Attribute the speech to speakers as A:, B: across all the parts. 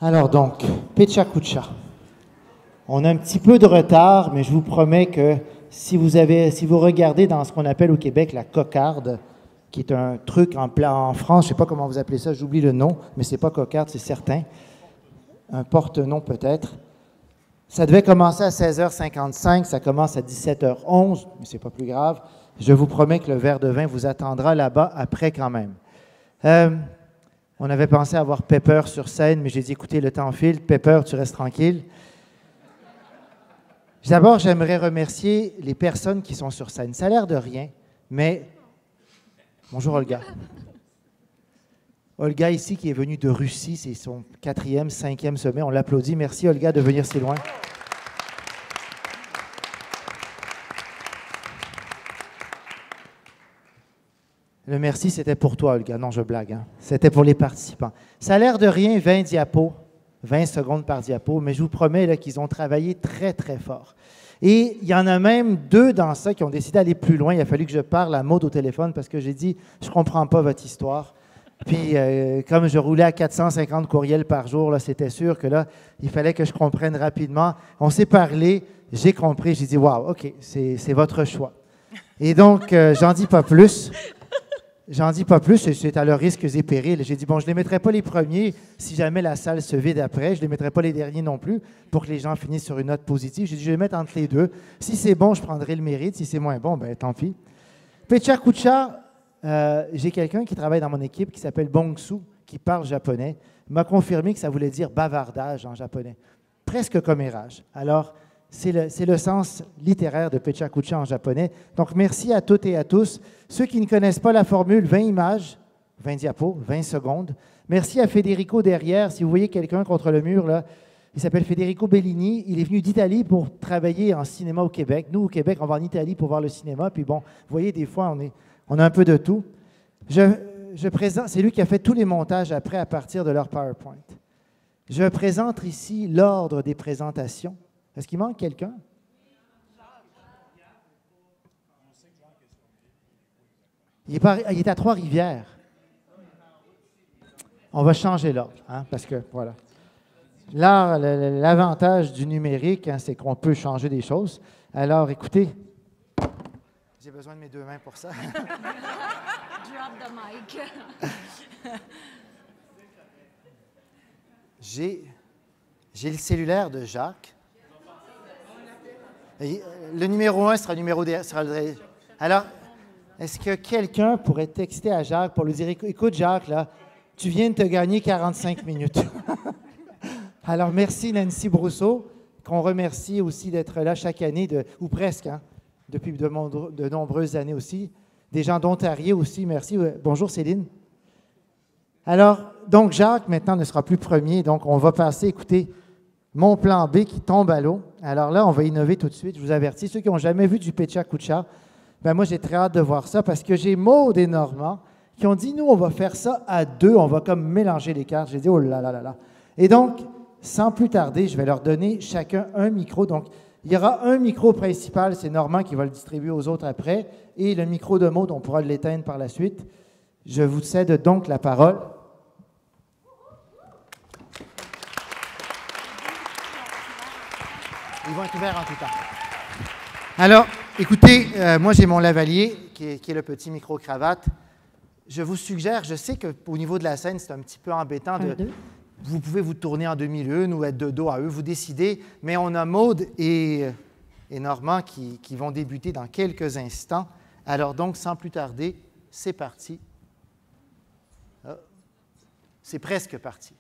A: Alors donc, Pechakucha. On a un petit peu de retard, mais je vous promets que si vous regardez dans ce qu'on appelle au Québec la cocarde, qui est un truc en France, je ne sais pas comment vous appelez ça, j'oublie le nom, mais c'est pas cocarde, c'est certain. Un porte-nom peut-être. Ça devait commencer à 16h55, ça commence à 17h11, mais c'est pas plus grave. Je vous promets que le verre de vin vous attendra là-bas après quand même. On avait pensé avoir Pepper sur scène, mais j'ai dit, écoutez, le temps file. Pepper, tu restes tranquille. D'abord, j'aimerais remercier les personnes qui sont sur scène. Ça a l'air de rien, mais... Bonjour, Olga. Olga, ici, qui est venue de Russie, c'est son 4e, 5e sommet. On l'applaudit. Merci, Olga, de venir si loin. Le merci, c'était pour toi, Olga. Non, je blague. Hein? C'était pour les participants. Ça a l'air de rien, 20 diapos, 20 secondes par diapo, mais je vous promets là, qu'ils ont travaillé très, très fort. Et il y en a même 2 dans ça qui ont décidé d'aller plus loin. Il a fallu que je parle à Maud au téléphone parce que j'ai dit, je ne comprends pas votre histoire. Puis, comme je roulais à 450 courriels par jour, là, c'était sûr que là, il fallait que je comprenne rapidement. On s'est parlé, j'ai compris, j'ai dit, wow, OK, c'est votre choix. Et donc, j'en dis pas plus. J'en dis pas plus, c'est à leurs risques et périls. J'ai dit, bon, je ne les mettrai pas les premiers si jamais la salle se vide après. Je ne les mettrai pas les derniers non plus pour que les gens finissent sur une note positive. J'ai dit, je vais les mettre entre les deux. Si c'est bon, je prendrai le mérite. Si c'est moins bon, ben tant pis. Pechakucha, j'ai quelqu'un qui travaille dans mon équipe qui s'appelle Bongsu, qui parle japonais. Il m'a confirmé que ça voulait dire bavardage en japonais, presque commérage. Alors, c'est le sens littéraire de Pechakucha en japonais. Donc, merci à toutes et à tous. Ceux qui ne connaissent pas la formule, 20 images, 20 diapos, 20 secondes. Merci à Federico derrière. Si vous voyez quelqu'un contre le mur, là, il s'appelle Federico Bellini. Il est venu d'Italie pour travailler en cinéma au Québec. Nous, au Québec, on va en Italie pour voir le cinéma. Puis bon, vous voyez, des fois, on a un peu de tout. Je présente, c'est lui qui a fait tous les montages après à partir de leur PowerPoint. Je présente ici l'ordre des présentations. Est-ce qu'il manque quelqu'un? Il est à Trois-Rivières. On va changer l'ordre, hein, parce que, voilà. Là, l'avantage du numérique, hein, c'est qu'on peut changer des choses. Alors, écoutez, j'ai besoin de mes 2 mains pour ça.
B: Drop the mic.
A: J'ai le cellulaire de Jacques. Le numéro 1 sera le numéro... Alors, est-ce que quelqu'un pourrait texter à Jacques pour lui dire, écoute Jacques, là, tu viens de te gagner 45 minutes. Alors, merci Nancy Brousseau, qu'on remercie aussi d'être là chaque année, ou presque, hein, depuis de nombreuses années aussi. Des gens d'Ontario aussi, merci. Bonjour Céline. Alors, donc Jacques, maintenant, ne sera plus premier, donc on va passer, écoutez, mon plan B qui tombe à l'eau. Alors là, on va innover tout de suite, je vous avertis. Ceux qui n'ont jamais vu du Pechakucha, ben moi, j'ai très hâte de voir ça parce que j'ai Maud et Normand qui ont dit, nous, on va faire ça à 2, on va comme mélanger les cartes. J'ai dit, oh là là là là. Et donc, sans plus tarder, je vais leur donner chacun un micro. Donc, il y aura un micro principal, c'est Normand qui va le distribuer aux autres après, et le micro de Maud, on pourra l'éteindre par la suite. Je vous cède donc la parole. Ils vont être ouverts en tout temps. Alors, écoutez, moi j'ai mon lavalier qui est le petit micro-cravate. Je vous suggère, je sais qu'au niveau de la scène, c'est un petit peu embêtant. Vous pouvez vous tourner en demi-lune ou être de dos à eux, vous décidez. Mais on a Maude et Normand qui vont débuter dans quelques instants. Alors donc, sans plus tarder, c'est parti. C'est presque parti.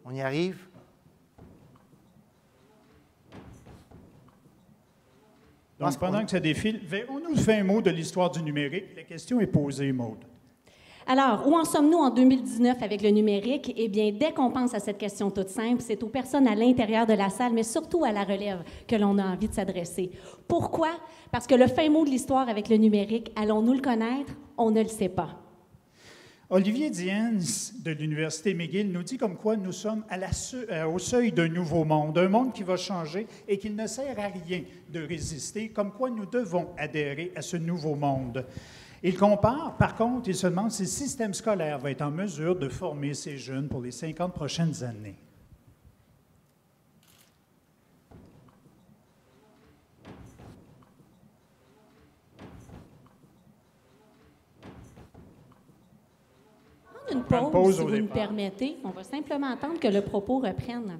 A: On y arrive.
C: Donc, pendant que ça défile, on nous fait un mot de l'histoire du numérique. La question est posée, Maude.
B: Alors, où en sommes-nous en 2019 avec le numérique? Eh bien, dès qu'on pense à cette question toute simple, c'est aux personnes à l'intérieur de la salle, mais surtout à la relève, que l'on a envie de s'adresser. Pourquoi? Parce que le fin mot de l'histoire avec le numérique, allons-nous le connaître? On ne le sait pas.
C: Olivier Diens de l'Université McGill nous dit comme quoi nous sommes au seuil d'un nouveau monde, un monde qui va changer et qu'il ne sert à rien de résister, comme quoi nous devons adhérer à ce nouveau monde. Il compare, par contre, il se demande si le système scolaire va être en mesure de former ces jeunes pour les 50 prochaines années.
B: Une pause, si vous me permettez. On va simplement attendre que le propos reprenne.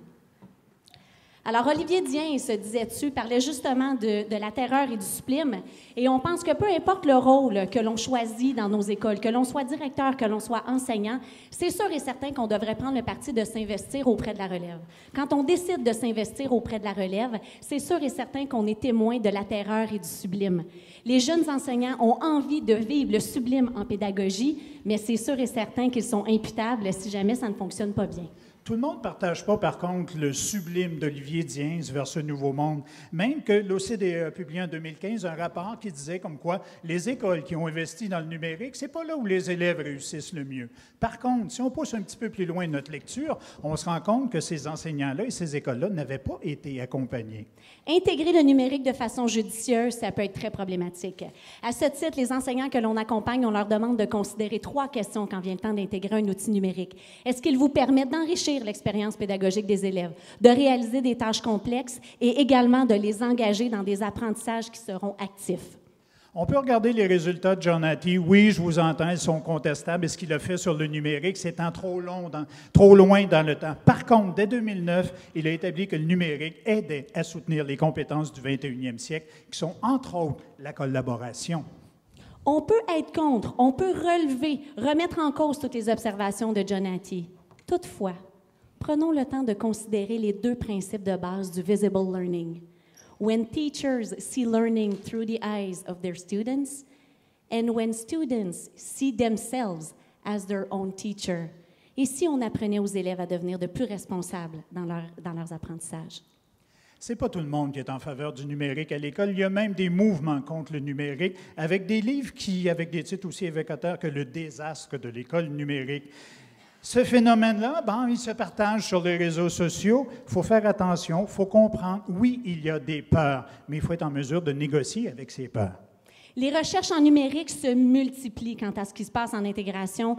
B: Alors, Olivier Dien, se disait-tu, parlait justement de la terreur et du sublime. Et on pense que peu importe le rôle que l'on choisit dans nos écoles, que l'on soit directeur, que l'on soit enseignant, c'est sûr et certain qu'on devrait prendre le parti de s'investir auprès de la relève. Quand on décide de s'investir auprès de la relève, c'est sûr et certain qu'on est témoin de la terreur et du sublime. Les jeunes enseignants ont envie de vivre le sublime en pédagogie, mais c'est sûr et certain qu'ils sont imputables si jamais ça ne fonctionne pas bien.
C: Tout le monde ne partage pas, par contre, le sublime d'Olivier Dien vers ce nouveau monde. Même que l'OCDE a publié en 2015 un rapport qui disait comme quoi les écoles qui ont investi dans le numérique, c'est pas là où les élèves réussissent le mieux. Par contre, si on pousse un petit peu plus loin notre lecture, on se rend compte que ces enseignants-là et ces écoles-là n'avaient pas été accompagnés.
B: Intégrer le numérique de façon judicieuse, ça peut être très problématique. À ce titre, les enseignants que l'on accompagne, on leur demande de considérer 3 questions quand vient le temps d'intégrer un outil numérique. Est-ce qu'il vous permet d'enrichir l'expérience pédagogique des élèves, de réaliser des tâches complexes et également de les engager dans des apprentissages qui seront actifs?
C: On peut regarder les résultats de John Hattie. Oui, je vous entends, ils sont contestables. Et ce qu'il a fait sur le numérique, c'est trop loin dans le temps. Par contre, dès 2009, il a établi que le numérique aidait à soutenir les compétences du 21e siècle, qui sont, entre autres, la collaboration.
B: On peut être contre, on peut relever, remettre en cause toutes les observations de John Hattie. Toutefois, prenons le temps de considérer les 2 principes de base du visible learning. When teachers see learning through the eyes of their students, and when students see themselves as their own teacher. Et si on apprenait aux élèves à devenir de plus responsables dans leurs apprentissages?
C: Ce n'est pas tout le monde qui est en faveur du numérique à l'école. Il y a même des mouvements contre le numérique, avec des livres avec des titres aussi évocateurs que Le désastre de l'école numérique. Ce phénomène-là, il se partage sur les réseaux sociaux. Il faut faire attention, il faut comprendre. Oui, il y a des peurs, mais il faut être en mesure de négocier avec ces peurs.
B: Les recherches en numérique se multiplient quant à ce qui se passe en intégration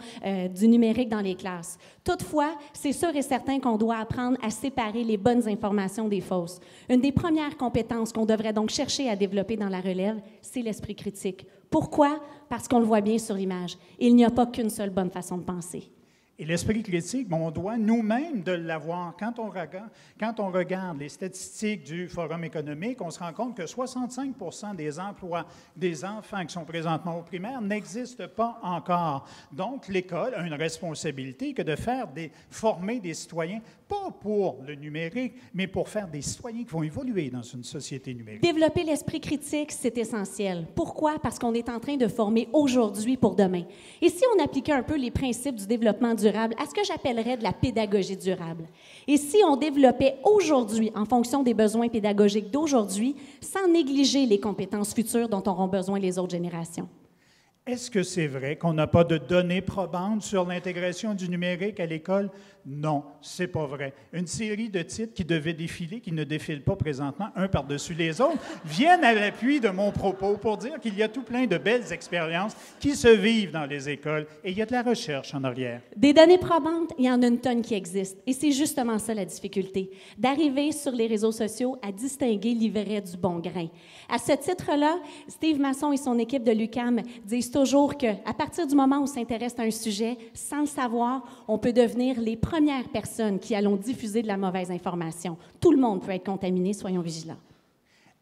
B: du numérique dans les classes. Toutefois, c'est sûr et certain qu'on doit apprendre à séparer les bonnes informations des fausses. Une des premières compétences qu'on devrait donc chercher à développer dans la relève, c'est l'esprit critique. Pourquoi? Parce qu'on le voit bien sur l'image. Il n'y a pas qu'une seule bonne façon de penser.
C: Et l'esprit critique, on doit nous-mêmes de l'avoir. Quand on regarde les statistiques du Forum économique, on se rend compte que 65 des emplois des enfants qui sont présentement au primaire n'existent pas encore. Donc, l'école a une responsabilité que de former des citoyens, pas pour le numérique, mais pour faire des citoyens qui vont évoluer dans une société numérique.
B: Développer l'esprit critique, c'est essentiel. Pourquoi? Parce qu'on est en train de former aujourd'hui pour demain. Et si on appliquait un peu les principes du développement durable à ce que j'appellerais de la pédagogie durable? Et si on développait aujourd'hui, en fonction des besoins pédagogiques d'aujourd'hui, sans négliger les compétences futures dont auront besoin les autres générations?
C: Est-ce que c'est vrai qu'on n'a pas de données probantes sur l'intégration du numérique à l'école? Non, c'est pas vrai. Une série de titres qui devaient défiler, qui ne défilent pas présentement, un par-dessus les autres, viennent à l'appui de mon propos pour dire qu'il y a tout plein de belles expériences qui se vivent dans les écoles et il y a de la recherche en arrière.
B: Des données probantes, il y en a une tonne qui existent. Et c'est justement ça la difficulté, d'arriver sur les réseaux sociaux à distinguer l'ivraie du bon grain. À ce titre-là, Steve Masson et son équipe de l'UQAM disent toujours qu'à partir du moment où on s'intéresse à un sujet, sans le savoir, on peut devenir les premières personnes qui allons diffuser de la mauvaise information. Tout le monde peut être contaminé, soyons vigilants.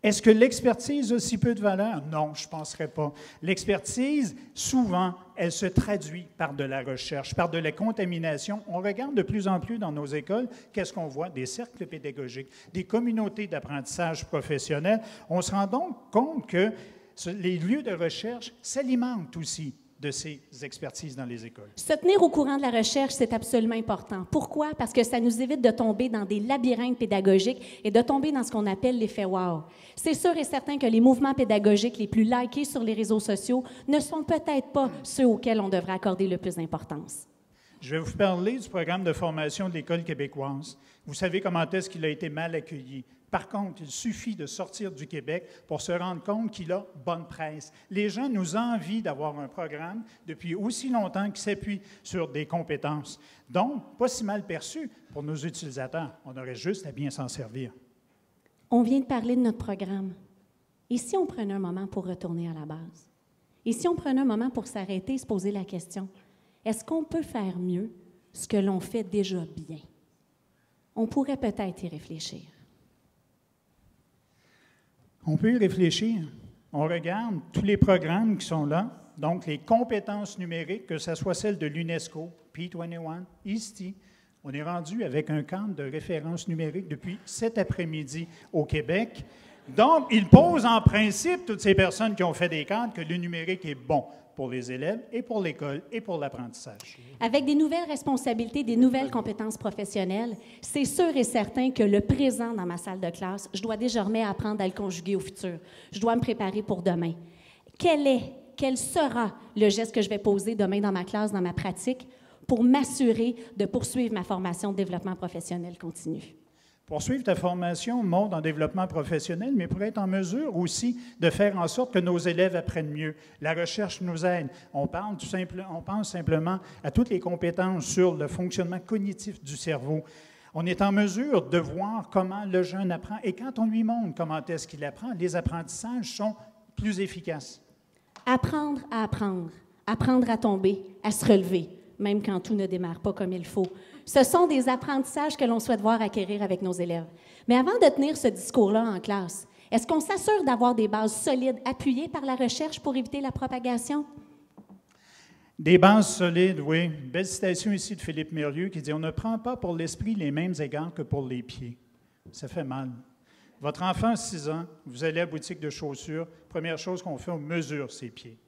C: Est-ce que l'expertise a si peu de valeur? Non, je ne penserais pas. L'expertise, souvent, elle se traduit par de la recherche, par de la contamination. On regarde de plus en plus dans nos écoles, qu'est-ce qu'on voit? Des cercles pédagogiques, des communautés d'apprentissage professionnel. On se rend donc compte que les lieux de recherche s'alimentent aussi de ces expertises dans les écoles.
B: Se tenir au courant de la recherche, c'est absolument important. Pourquoi? Parce que ça nous évite de tomber dans des labyrinthes pédagogiques et de tomber dans ce qu'on appelle l'effet wow. C'est sûr et certain que les mouvements pédagogiques les plus likés sur les réseaux sociaux ne sont peut-être pas ceux auxquels on devrait accorder le plus d'importance.
C: Je vais vous parler du programme de formation de l'École québécoise. Vous savez comment est-ce qu'il a été mal accueilli Par contre, il suffit de sortir du Québec pour se rendre compte qu'il a bonne presse. Les gens nous envient d'avoir un programme depuis aussi longtemps qui s'appuie sur des compétences. Donc, pas si mal perçu pour nos utilisateurs. On aurait juste à bien s'en servir.
B: On vient de parler de notre programme. Et si on prenait un moment pour retourner à la base? Et si on prenait un moment pour s'arrêter et se poser la question, est-ce qu'on peut faire mieux ce que l'on fait déjà bien? On pourrait peut-être y réfléchir.
C: On peut y réfléchir. On regarde tous les programmes qui sont là, donc les compétences numériques, que ce soit celles de l'UNESCO, P21, ISTE. On est rendu avec un cadre de référence numérique depuis cet après-midi au Québec. Donc, il pose en principe, toutes ces personnes qui ont fait des cadres, que le numérique est bon pour les élèves et pour l'école et pour l'apprentissage.
B: Avec des nouvelles responsabilités, des nouvelles compétences professionnelles, c'est sûr et certain que le présent dans ma salle de classe, je dois désormais apprendre à le conjuguer au futur. Je dois me préparer pour demain. Quel sera le geste que je vais poser demain dans ma classe, dans ma pratique, pour m'assurer de poursuivre ma formation de développement professionnel continu?
C: Poursuivre ta formation, Maude, en développement professionnel, mais pour être en mesure aussi de faire en sorte que nos élèves apprennent mieux. La recherche nous aide. On pense simplement à toutes les compétences sur le fonctionnement cognitif du cerveau. On est en mesure de voir comment le jeune apprend. Et quand on lui montre comment est-ce qu'il apprend, les apprentissages sont plus efficaces.
B: Apprendre à apprendre, apprendre à tomber, à se relever, même quand tout ne démarre pas comme il faut. Ce sont des apprentissages que l'on souhaite voir acquérir avec nos élèves. Mais avant de tenir ce discours-là en classe, est-ce qu'on s'assure d'avoir des bases solides appuyées par la recherche pour éviter la propagation?
C: Des bases solides, oui. Une belle citation ici de Philippe Mérieux qui dit « On ne prend pas pour l'esprit les mêmes égards que pour les pieds. » Ça fait mal. Votre enfant a 6 ans, vous allez à la boutique de chaussures, première chose qu'on fait, on mesure ses pieds.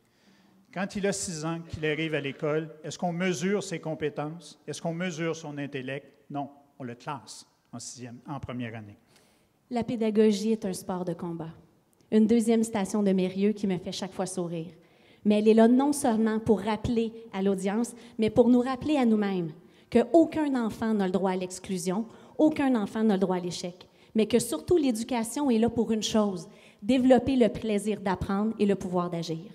C: Quand il a 6 ans, qu'il arrive à l'école, est-ce qu'on mesure ses compétences? Est-ce qu'on mesure son intellect? Non, on le classe en première année.
B: La pédagogie est un sport de combat. Une deuxième citation de Mérieux qui me fait chaque fois sourire. Mais elle est là non seulement pour rappeler à l'audience, mais pour nous rappeler à nous-mêmes qu'aucun enfant n'a le droit à l'exclusion, aucun enfant n'a le droit à l'échec, mais que surtout l'éducation est là pour une chose, développer le plaisir d'apprendre et le pouvoir d'agir.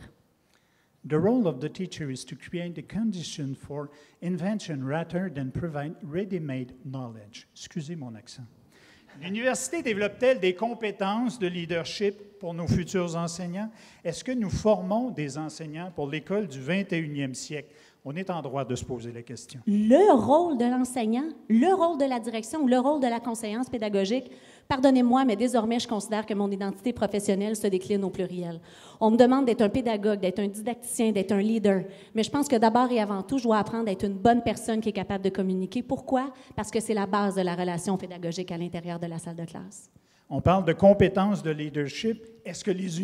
C: The role of the teacher is to create the condition for invention rather than provide ready-made knowledge. Excusez mon accent. L'université développe-t-elle des compétences de leadership pour nos futurs enseignants? Est-ce que nous formons des enseignants pour l'école du 21e siècle? On est en droit de se poser la question.
B: Le rôle de l'enseignant, le rôle de la direction, le rôle de la conseillance pédagogique, pardonnez-moi, mais désormais, je considère que mon identité professionnelle se décline au pluriel. On me demande d'être un pédagogue, d'être un didacticien, d'être un leader, mais je pense que d'abord et avant tout, je dois apprendre à être une bonne personne qui est capable de communiquer. Pourquoi? Parce que c'est la base de la relation pédagogique à l'intérieur de la salle de classe.
C: On parle de compétences de leadership. Est-ce que les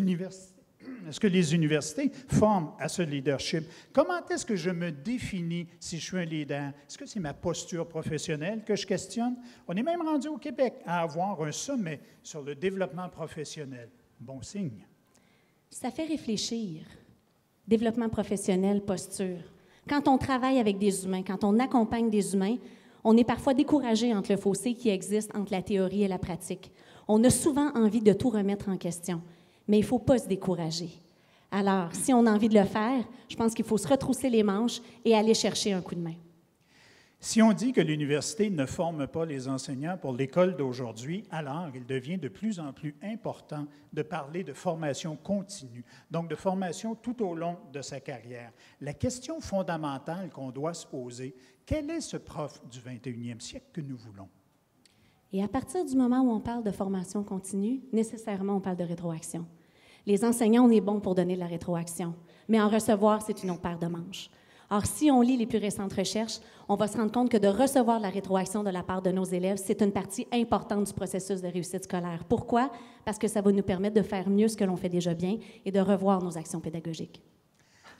C: universités forment à ce leadership? Comment est-ce que je me définis si je suis un leader? Est-ce que c'est ma posture professionnelle que je questionne? On est même rendu au Québec à avoir un sommet sur le développement professionnel. Bon signe.
B: Ça fait réfléchir. Développement professionnel, posture. Quand on travaille avec des humains, quand on accompagne des humains, on est parfois découragé entre le fossé qui existe entre la théorie et la pratique. On a souvent envie de tout remettre en question. Mais il ne faut pas se décourager. Alors, si on a envie de le faire, je pense qu'il faut se retrousser les manches et aller chercher un coup de main.
C: Si on dit que l'université ne forme pas les enseignants pour l'école d'aujourd'hui, alors il devient de plus en plus important de parler de formation continue, donc de formation tout au long de sa carrière. La question fondamentale qu'on doit se poser, quel est ce prof du 21e siècle que nous voulons?
B: Et à partir du moment où on parle de formation continue, nécessairement, on parle de rétroaction. Les enseignants, on est bons pour donner de la rétroaction, mais en recevoir, c'est une autre paire de manches. Or, si on lit les plus récentes recherches, on va se rendre compte que de recevoir de la rétroaction de la part de nos élèves, c'est une partie importante du processus de réussite scolaire. Pourquoi? Parce que ça va nous permettre de faire mieux ce que l'on fait déjà bien et de revoir nos actions pédagogiques.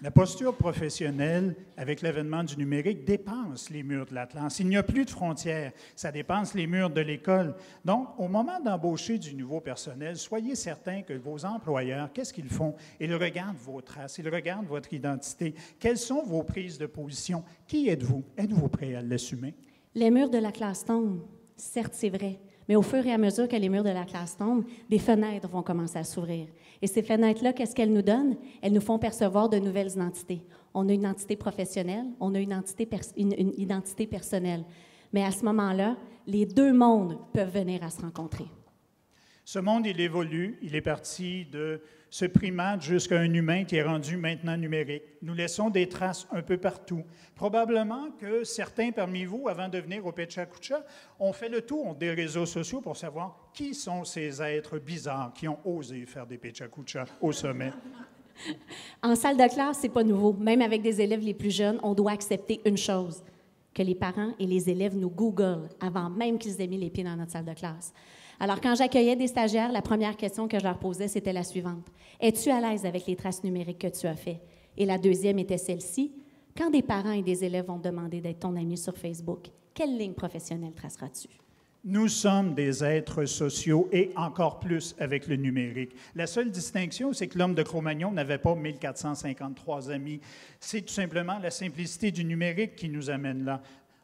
C: La posture professionnelle, avec l'avènement du numérique, dépasse les murs de la classe. Il n'y a plus de frontières. Ça dépasse les murs de l'école. Donc, au moment d'embaucher du nouveau personnel, soyez certains que vos employeurs, qu'est-ce qu'ils font? Ils regardent vos traces, ils regardent votre identité. Quelles sont vos prises de position? Qui êtes-vous? Êtes-vous prêt à l'assumer?
B: Les murs de la classe tombent, certes, c'est vrai, Mais au fur et à mesure que les murs de la classe tombent, des fenêtres vont commencer à s'ouvrir. Et ces fenêtres-là, qu'est-ce qu'elles nous donnent? Elles nous font percevoir de nouvelles identités. On a une identité professionnelle, on a une identité personnelle. Mais à ce moment-là, les deux mondes peuvent venir à se rencontrer.
C: Ce monde, il évolue. Il est parti de ce primate jusqu'à un humain qui est rendu maintenant numérique. Nous laissons des traces un peu partout. Probablement que certains parmi vous, avant de venir au Pechakucha, ont fait le tour des réseaux sociaux pour savoir qui sont ces êtres bizarres qui ont osé faire des Pechakucha au sommet.
B: En salle de classe, c'est pas nouveau. Même avec des élèves les plus jeunes, on doit accepter une chose, que les parents et les élèves nous googlent avant même qu'ils aient mis les pieds dans notre salle de classe. Alors, quand j'accueillais des stagiaires, la première question que je leur posais, c'était la suivante. Es-tu à l'aise avec les traces numériques que tu as faites? Et la deuxième était celle-ci. Quand des parents et des élèves vont te demander d'être ton ami sur Facebook, quelle ligne professionnelle traceras-tu?
C: Nous sommes des êtres sociaux et encore plus avec le numérique. La seule distinction, c'est que l'homme de Cro-Magnon n'avait pas 1453 amis. C'est tout simplement la simplicité du numérique qui nous amène là.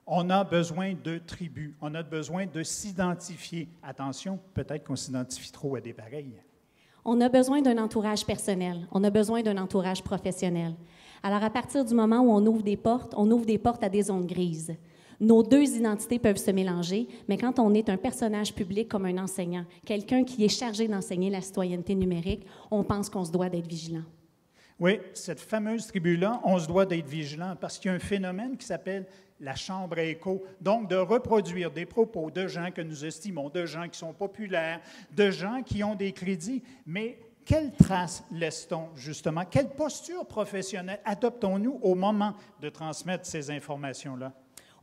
C: On a besoin de tribus, on a besoin de s'identifier. Attention, peut-être qu'on s'identifie trop à des pareils.
B: On a besoin d'un entourage personnel, on a besoin d'un entourage professionnel. Alors, à partir du moment où on ouvre des portes à des zones grises. Nos deux identités peuvent se mélanger, mais quand on est un personnage public comme un enseignant, quelqu'un qui est chargé d'enseigner la citoyenneté numérique, on pense qu'on se doit d'être vigilant.
C: Oui, cette fameuse tribu-là, on se doit d'être vigilant parce qu'il y a un phénomène qui s'appelle la chambre à écho, donc de reproduire des propos de gens que nous estimons, de gens qui sont populaires, de gens qui ont des crédits. Mais quelle trace laisse-t-on, justement? Quelle posture professionnelle adoptons-nous au moment de transmettre ces informations-là?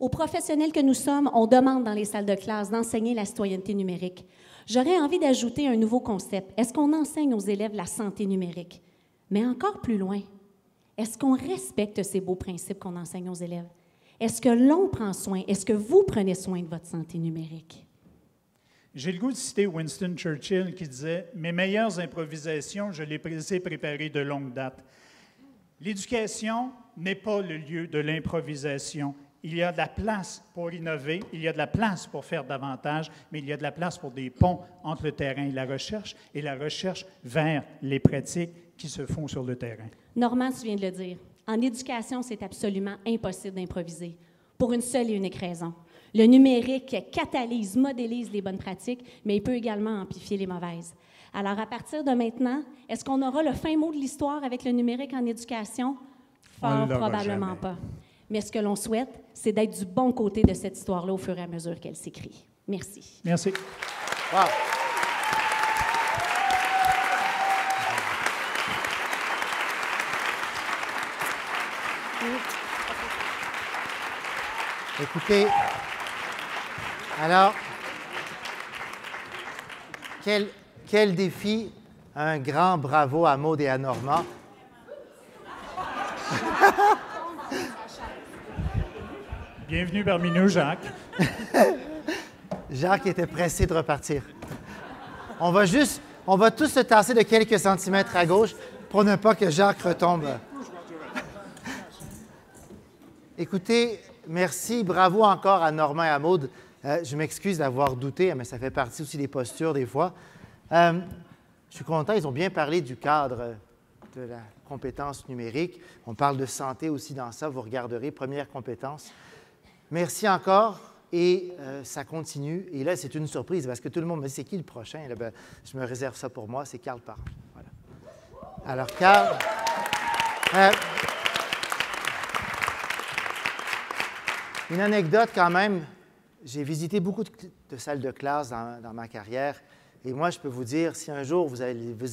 B: Aux professionnels que nous sommes, on demande dans les salles de classe d'enseigner la citoyenneté numérique. J'aurais envie d'ajouter un nouveau concept. Est-ce qu'on enseigne aux élèves la santé numérique? Mais encore plus loin, est-ce qu'on respecte ces beaux principes qu'on enseigne aux élèves? Est-ce que l'on prend soin? Est-ce que vous prenez soin de votre santé numérique?
C: J'ai le goût de citer Winston Churchill qui disait « Mes meilleures improvisations, je les ai préparées de longue date. » L'éducation n'est pas le lieu de l'improvisation. Il y a de la place pour innover, il y a de la place pour faire davantage, mais il y a de la place pour des ponts entre le terrain et la recherche vers les pratiques qui se font sur le terrain.
B: Normand, tu viens de le dire. En éducation, c'est absolument impossible d'improviser, pour une seule et unique raison. Le numérique catalyse, modélise les bonnes pratiques, mais il peut également amplifier les mauvaises. Alors, à partir de maintenant, est-ce qu'on aura le fin mot de l'histoire avec le numérique en éducation? Fort probablement pas. Mais ce que l'on souhaite, c'est d'être du bon côté de cette histoire-là au fur et à mesure qu'elle s'écrit. Merci.
C: Merci.
A: Wow. Écoutez, alors, quel défi, un grand bravo à Maude et à Normand.
C: Bienvenue parmi nous, Jacques.
A: Jacques était pressé de repartir. On va tous se tasser de quelques centimètres à gauche pour ne pas que Jacques retombe. Écoutez, merci, bravo encore à Normand et à Maude. Je m'excuse d'avoir douté, mais ça fait partie aussi des postures des fois. Je suis content, ils ont bien parlé du cadre de la compétence numérique. On parle de santé aussi dans ça, vous regarderez, première compétence. Merci encore et ça continue. Et là, c'est une surprise parce que tout le monde me dit, c'est qui le prochain? Là, ben, je me réserve ça pour moi, c'est Carl Parent. Voilà. Alors, Carl, une anecdote quand même, j'ai visité beaucoup de salles de classe dans ma carrière et moi, je peux vous dire, si un jour vous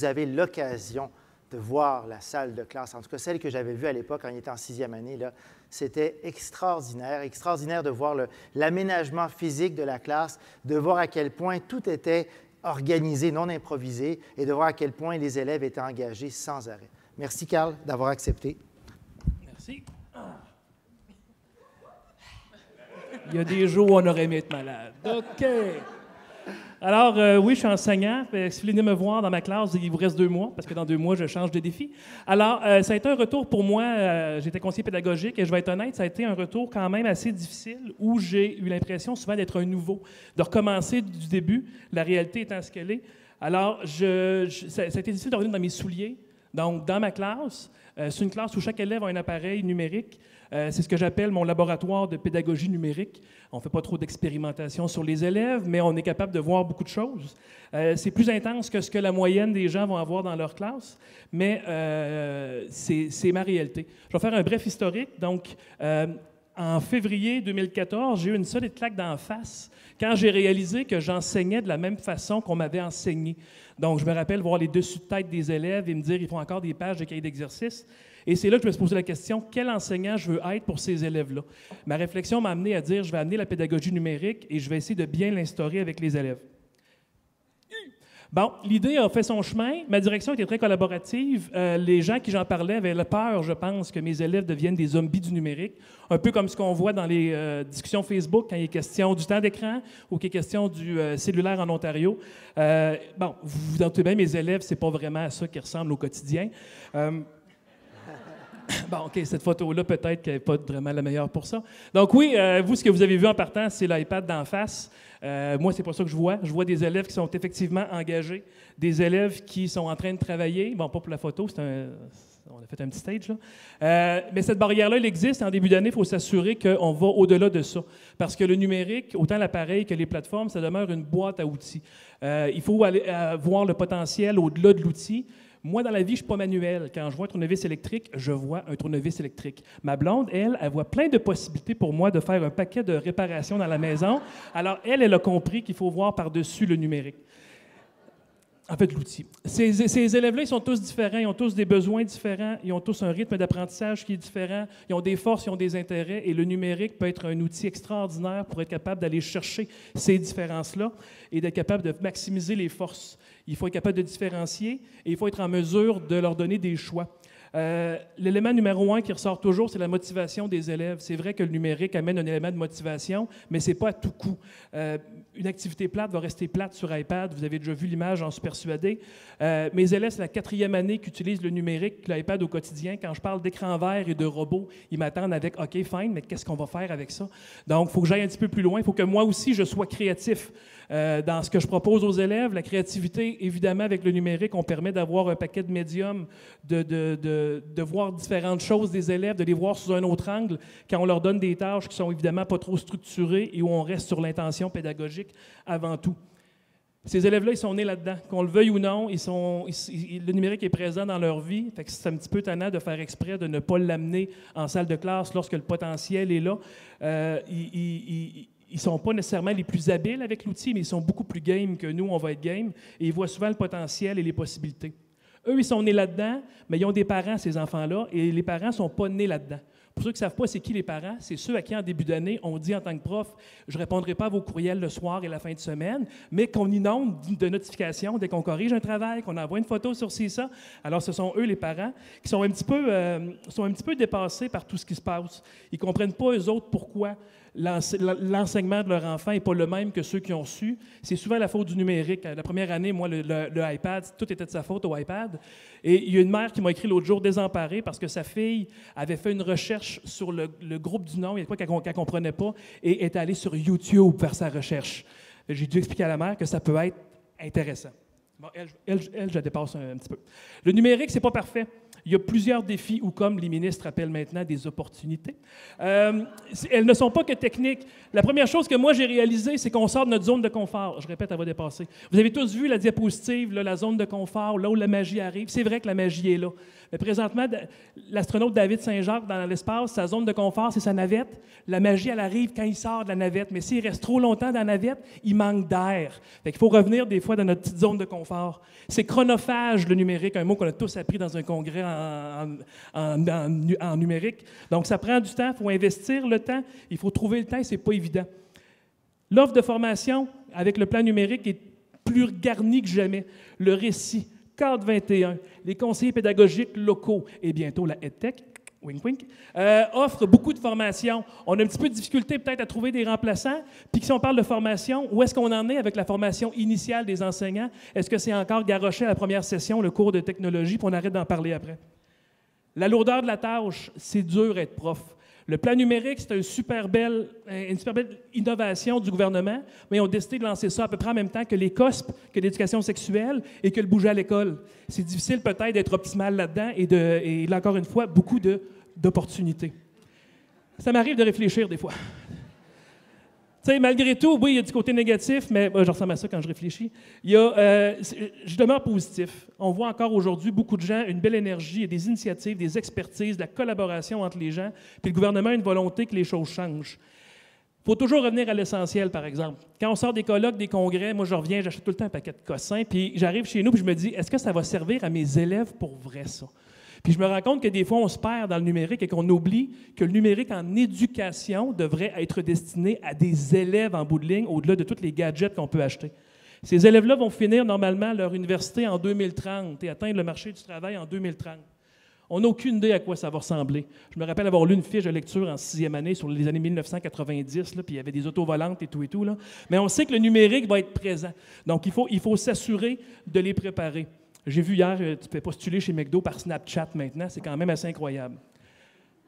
A: avez l'occasion de voir la salle de classe, en tout cas celle que j'avais vue à l'époque quand il était en 6e année, là, c'était extraordinaire de voir l'aménagement physique de la classe, de voir à quel point tout était organisé, non improvisé, et de voir à quel point les élèves étaient engagés sans arrêt. Merci, Carl, d'avoir accepté.
D: Merci. Il y a des jours où on aurait aimé être malade. OK. Alors, oui, je suis enseignant. Si vous venez me voir dans ma classe, il vous reste 2 mois, parce que dans 2 mois, je change de défi. Alors, ça a été un retour pour moi. J'étais conseiller pédagogique et je vais être honnête, ça a été un retour quand même assez difficile où j'ai eu l'impression souvent d'être un nouveau, de recommencer du début, la réalité étant ce qu'elle est. Alors, ça a été difficile de revenir dans mes souliers. Donc, dans ma classe, c'est une classe où chaque élève a un appareil numérique. C'est ce que j'appelle mon laboratoire de pédagogie numérique. On ne fait pas trop d'expérimentation sur les élèves, mais on est capable de voir beaucoup de choses. C'est plus intense que ce que la moyenne des gens vont avoir dans leur classe, mais c'est ma réalité. Je vais faire un bref historique. Donc, en février 2014, j'ai eu une solide claque d'en face quand j'ai réalisé que j'enseignais de la même façon qu'on m'avait enseigné. Donc, je me rappelle voir les dessus de tête des élèves et me dire, ils font encore des pages de cahiers d'exercice. Et c'est là que je me suis posé la question, quel enseignant je veux être pour ces élèves-là? Ma réflexion m'a amené à dire, je vais amener la pédagogie numérique et je vais essayer de bien l'instaurer avec les élèves. Bon, l'idée a fait son chemin. Ma direction était très collaborative. Les gens qui j'en parlais avaient la peur, je pense, que mes élèves deviennent des zombies du numérique, un peu comme ce qu'on voit dans les discussions Facebook quand il est question du temps d'écran ou qu'il est question du cellulaire en Ontario. Bon, vous doutez bien, mes élèves, c'est pas vraiment à ça qu'ils ressemblent au quotidien. Bon, OK, cette photo-là, peut-être qu'elle n'est pas vraiment la meilleure pour ça. Donc oui, vous, ce que vous avez vu en partant, c'est l'iPad d'en face. Moi, c'est pas ça que je vois. Je vois des élèves qui sont effectivement engagés, des élèves qui sont en train de travailler. Bon, pas pour la photo, on a fait un petit stage, là. Mais cette barrière-là, elle existe. En début d'année, il faut s'assurer qu'on va au-delà de ça. Parce que le numérique, autant l'appareil que les plateformes, ça demeure une boîte à outils. Il faut aller voir le potentiel au-delà de l'outil. Moi, dans la vie, je ne suis pas manuel. Quand je vois un tournevis électrique, je vois un tournevis électrique. Ma blonde, elle voit plein de possibilités pour moi de faire un paquet de réparations dans la maison. Alors, elle a compris qu'il faut voir par-dessus le numérique. En fait, l'outil. Ces élèves-là, ils sont tous différents, ils ont tous des besoins différents, ils ont tous un rythme d'apprentissage qui est différent, ils ont des forces, ils ont des intérêts, et le numérique peut être un outil extraordinaire pour être capable d'aller chercher ces différences-là et d'être capable de maximiser les forces. Il faut être capable de différencier et il faut être en mesure de leur donner des choix. L'élément numéro 1 qui ressort toujours, c'est la motivation des élèves. C'est vrai que le numérique amène un élément de motivation, mais ce n'est pas à tout coup. Une activité plate va rester plate sur iPad. Vous avez déjà vu l'image, j'en suis persuadé. Mes élèves, c'est la 4e année qu'ils utilisent le numérique, l'iPad au quotidien. Quand je parle d'écran vert et de robots, ils m'attendent avec « OK, fine, mais qu'est-ce qu'on va faire avec ça? » Donc, il faut que j'aille un petit peu plus loin. Il faut que moi aussi, je sois créatif. Dans ce que je propose aux élèves, la créativité, évidemment, avec le numérique, on permet d'avoir un paquet de médiums, de voir différentes choses des élèves, de les voir sous un autre angle, quand on leur donne des tâches qui sont évidemment pas trop structurées et où on reste sur l'intention pédagogique avant tout. Ces élèves-là, ils sont nés là-dedans. Qu'on le veuille ou non, le numérique est présent dans leur vie. Fait que c'est un petit peu tannant de faire exprès de ne pas l'amener en salle de classe lorsque le potentiel est là. Ils ne sont pas nécessairement les plus habiles avec l'outil, mais ils sont beaucoup plus game que nous, on va être game, et ils voient souvent le potentiel et les possibilités. Eux, ils sont nés là-dedans, mais ils ont des parents, ces enfants-là, et les parents ne sont pas nés là-dedans. Pour ceux qui ne savent pas c'est qui les parents, c'est ceux à qui, en début d'année, on dit en tant que prof, je ne répondrai pas à vos courriels le soir et la fin de semaine, mais qu'on inonde de notifications dès qu'on corrige un travail, qu'on envoie une photo sur ça. Alors, ce sont eux, les parents, qui sont un petit peu dépassés par tout ce qui se passe. Ils ne comprennent pas, eux autres, pourquoi l'enseignement de leur enfant n'est pas le même que ceux qui ont su. C'est souvent la faute du numérique. La première année, moi, le iPad, tout était de sa faute au iPad. Et il y a une mère qui m'a écrit l'autre jour désemparée parce que sa fille avait fait une recherche sur le groupe du nom, il y a quoi qu'elle ne comprenait pas, et est allée sur YouTube faire sa recherche. J'ai dû expliquer à la mère que ça peut être intéressant. Bon, elle, je la dépasse un petit peu. Le numérique, ce n'est pas parfait. Il y a plusieurs défis ou, comme les ministres appellent maintenant, des opportunités. Elles ne sont pas que techniques. La première chose que moi j'ai réalisée, c'est qu'on sort de notre zone de confort. Je répète, elle va dépasser. Vous avez tous vu la diapositive, là, la zone de confort, là où la magie arrive. C'est vrai que la magie est là. Mais présentement, l'astronaute David Saint-Jacques, dans l'espace, sa zone de confort, c'est sa navette. La magie, elle arrive quand il sort de la navette. Mais s'il reste trop longtemps dans la navette, il manque d'air. Fait qu'il faut revenir des fois dans notre petite zone de confort. C'est chronophage, le numérique, un mot qu'on a tous appris dans un congrès en numérique. Donc, ça prend du temps, il faut investir le temps, il faut trouver le temps et ce n'est pas évident. L'offre de formation avec le plan numérique est plus garnie que jamais. Le récit, Cadre 21, les conseillers pédagogiques locaux et bientôt la EdTech, wink wink, offre beaucoup de formations. On a un petit peu de difficulté peut-être à trouver des remplaçants. Puis si on parle de formation, où est-ce qu'on en est avec la formation initiale des enseignants? Est-ce que c'est encore garoché à la première session, le cours de technologie, puis on arrête d'en parler après? La lourdeur de la tâche, c'est dur être prof. Le plan numérique, c'est une super belle innovation du gouvernement, mais ils ont décidé de lancer ça à peu près en même temps que les COSP, que l'éducation sexuelle et que le bouger à l'école. C'est difficile peut-être d'être optimal là-dedans et là, encore une fois, beaucoup d'opportunités. Ça m'arrive de réfléchir des fois. Tu sais, malgré tout, oui, il y a du côté négatif, mais je ressemble à ça quand je réfléchis. Je demeure positif. On voit encore aujourd'hui beaucoup de gens, une belle énergie, et des initiatives, des expertises, de la collaboration entre les gens, puis le gouvernement a une volonté que les choses changent. Il faut toujours revenir à l'essentiel, par exemple. Quand on sort des colloques, des congrès, moi, je reviens, j'achète tout le temps un paquet de cossins, puis j'arrive chez nous, puis je me dis, est-ce que ça va servir à mes élèves pour vrai, ça? Puis je me rends compte que des fois, on se perd dans le numérique et qu'on oublie que le numérique en éducation devrait être destiné à des élèves en bout de ligne, au-delà de tous les gadgets qu'on peut acheter. Ces élèves-là vont finir normalement leur université en 2030 et atteindre le marché du travail en 2030. On n'a aucune idée à quoi ça va ressembler. Je me rappelle avoir lu une fiche de lecture en 6e année sur les années 1990, là, puis il y avait des autos volantes et tout, là. Mais on sait que le numérique va être présent. Donc, il faut s'assurer de les préparer. J'ai vu hier, tu peux postuler chez McDo par Snapchat maintenant, c'est quand même assez incroyable.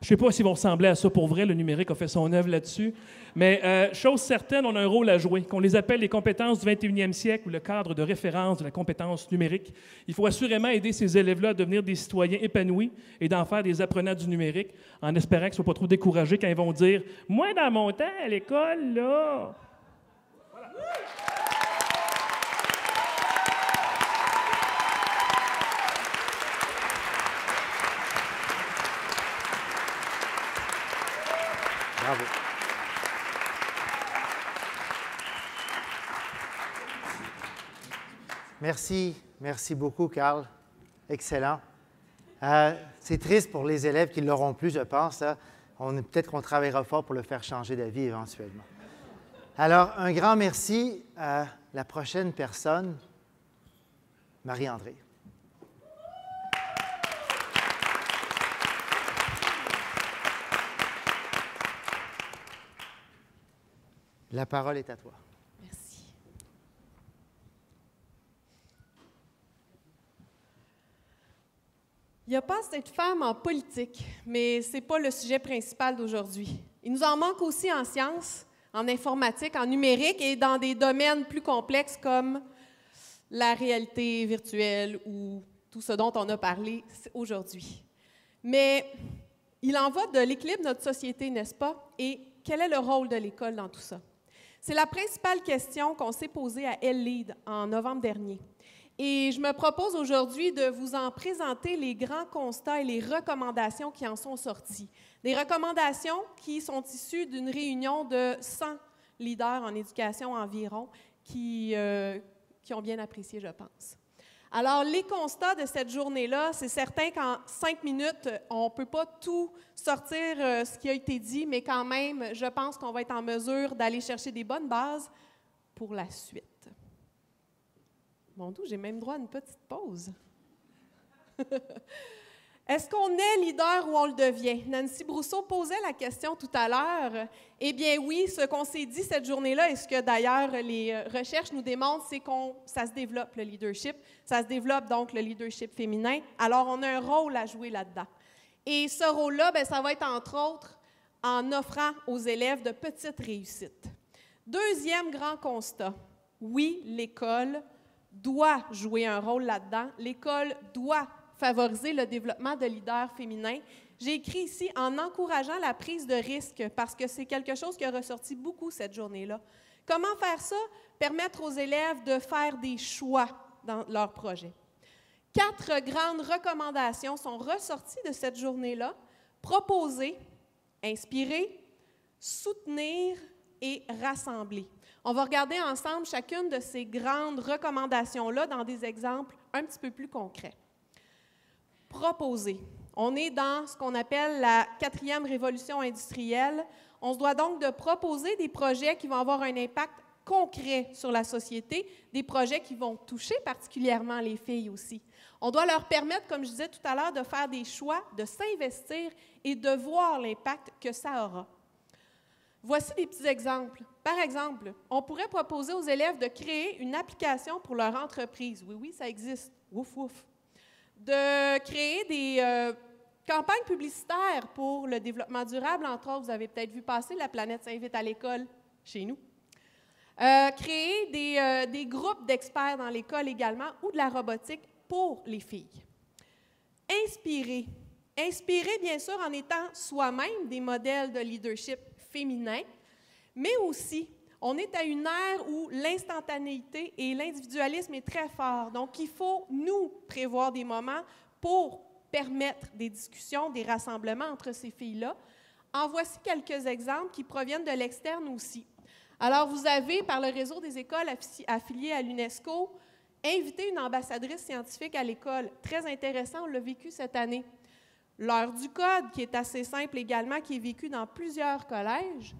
D: Je ne sais pas s'ils vont ressembler à ça pour vrai, le numérique a fait son œuvre là-dessus, mais chose certaine, on a un rôle à jouer. Qu'on les appelle les compétences du 21e siècle ou le cadre de référence de la compétence numérique, il faut assurément aider ces élèves-là à devenir des citoyens épanouis et d'en faire des apprenants du numérique, en espérant qu'ils ne soient pas trop découragés quand ils vont dire « Moi, dans mon temps, à l'école, là... » Voilà.
A: Bravo. Merci beaucoup, Carl. Excellent. C'est triste pour les élèves qui ne l'auront plus, je pense. Peut-être qu'on travaillera fort pour le faire changer d'avis éventuellement. Alors, un grand merci à la prochaine personne, Marie-André. La parole est à toi.
E: Merci. Il n'y a pas assez de femmes en politique, mais ce n'est pas le sujet principal d'aujourd'hui. Il nous en manque aussi en sciences, en informatique, en numérique et dans des domaines plus complexes comme la réalité virtuelle ou tout ce dont on a parlé aujourd'hui. Mais il en va de l'équilibre de notre société, n'est-ce pas? Et quel est le rôle de l'école dans tout ça? C'est la principale question qu'on s'est posée à Elle-Lead en novembre dernier. Et je me propose aujourd'hui de vous en présenter les grands constats et les recommandations qui en sont sorties. Des recommandations qui sont issues d'une réunion de 100 leaders en éducation environ qui ont bien apprécié, je pense. Alors, les constats de cette journée-là, c'est certain qu'en 5 minutes, on ne peut pas tout sortir ce qui a été dit, mais quand même, je pense qu'on va être en mesure d'aller chercher des bonnes bases pour la suite. Mon Dieu, j'ai même droit à une petite pause. Est-ce qu'on est leader ou on le devient? Nancy Brousseau posait la question tout à l'heure. Eh bien oui, ce qu'on s'est dit cette journée-là, et ce que d'ailleurs les recherches nous démontrent, c'est que ça se développe, le leadership. Ça se développe donc le leadership féminin. Alors, on a un rôle à jouer là-dedans. Et ce rôle-là, bien, ça va être entre autres en offrant aux élèves de petites réussites. Deuxième grand constat, oui, l'école doit jouer un rôle là-dedans. L'école doit favoriser le développement de leaders féminins. J'ai écrit ici en encourageant la prise de risque parce que c'est quelque chose qui a ressorti beaucoup cette journée-là. Comment faire ça? Permettre aux élèves de faire des choix dans leur projet. 4 grandes recommandations sont ressorties de cette journée-là. Proposer, inspirer, soutenir et rassembler. On va regarder ensemble chacune de ces grandes recommandations-là dans des exemples un petit peu plus concrets. Proposer. On est dans ce qu'on appelle la 4e révolution industrielle. On se doit donc de proposer des projets qui vont avoir un impact concret sur la société, des projets qui vont toucher particulièrement les filles aussi. On doit leur permettre, comme je disais tout à l'heure, de faire des choix, de s'investir et de voir l'impact que ça aura. Voici des petits exemples. Par exemple, on pourrait proposer aux élèves de créer une application pour leur entreprise. Oui, oui, ça existe. Ouf, ouf. De créer des campagnes publicitaires pour le développement durable. Entre autres, vous avez peut-être vu passer La planète s'invite à l'école chez nous. Créer des groupes d'experts dans l'école également ou de la robotique pour les filles. Inspirer. Inspirer, bien sûr, en étant soi-même des modèles de leadership féminin, mais aussi, on est à une ère où l'instantanéité et l'individualisme est très fort. Donc, il faut, nous, prévoir des moments pour permettre des discussions, des rassemblements entre ces filles-là. En voici quelques exemples qui proviennent de l'externe aussi. Alors, vous avez, par le réseau des écoles affiliées à l'UNESCO, invité une ambassadrice scientifique à l'école. Très intéressant, on l'a vécu cette année. L'heure du code, qui est assez simple également, qui est vécu dans plusieurs collèges.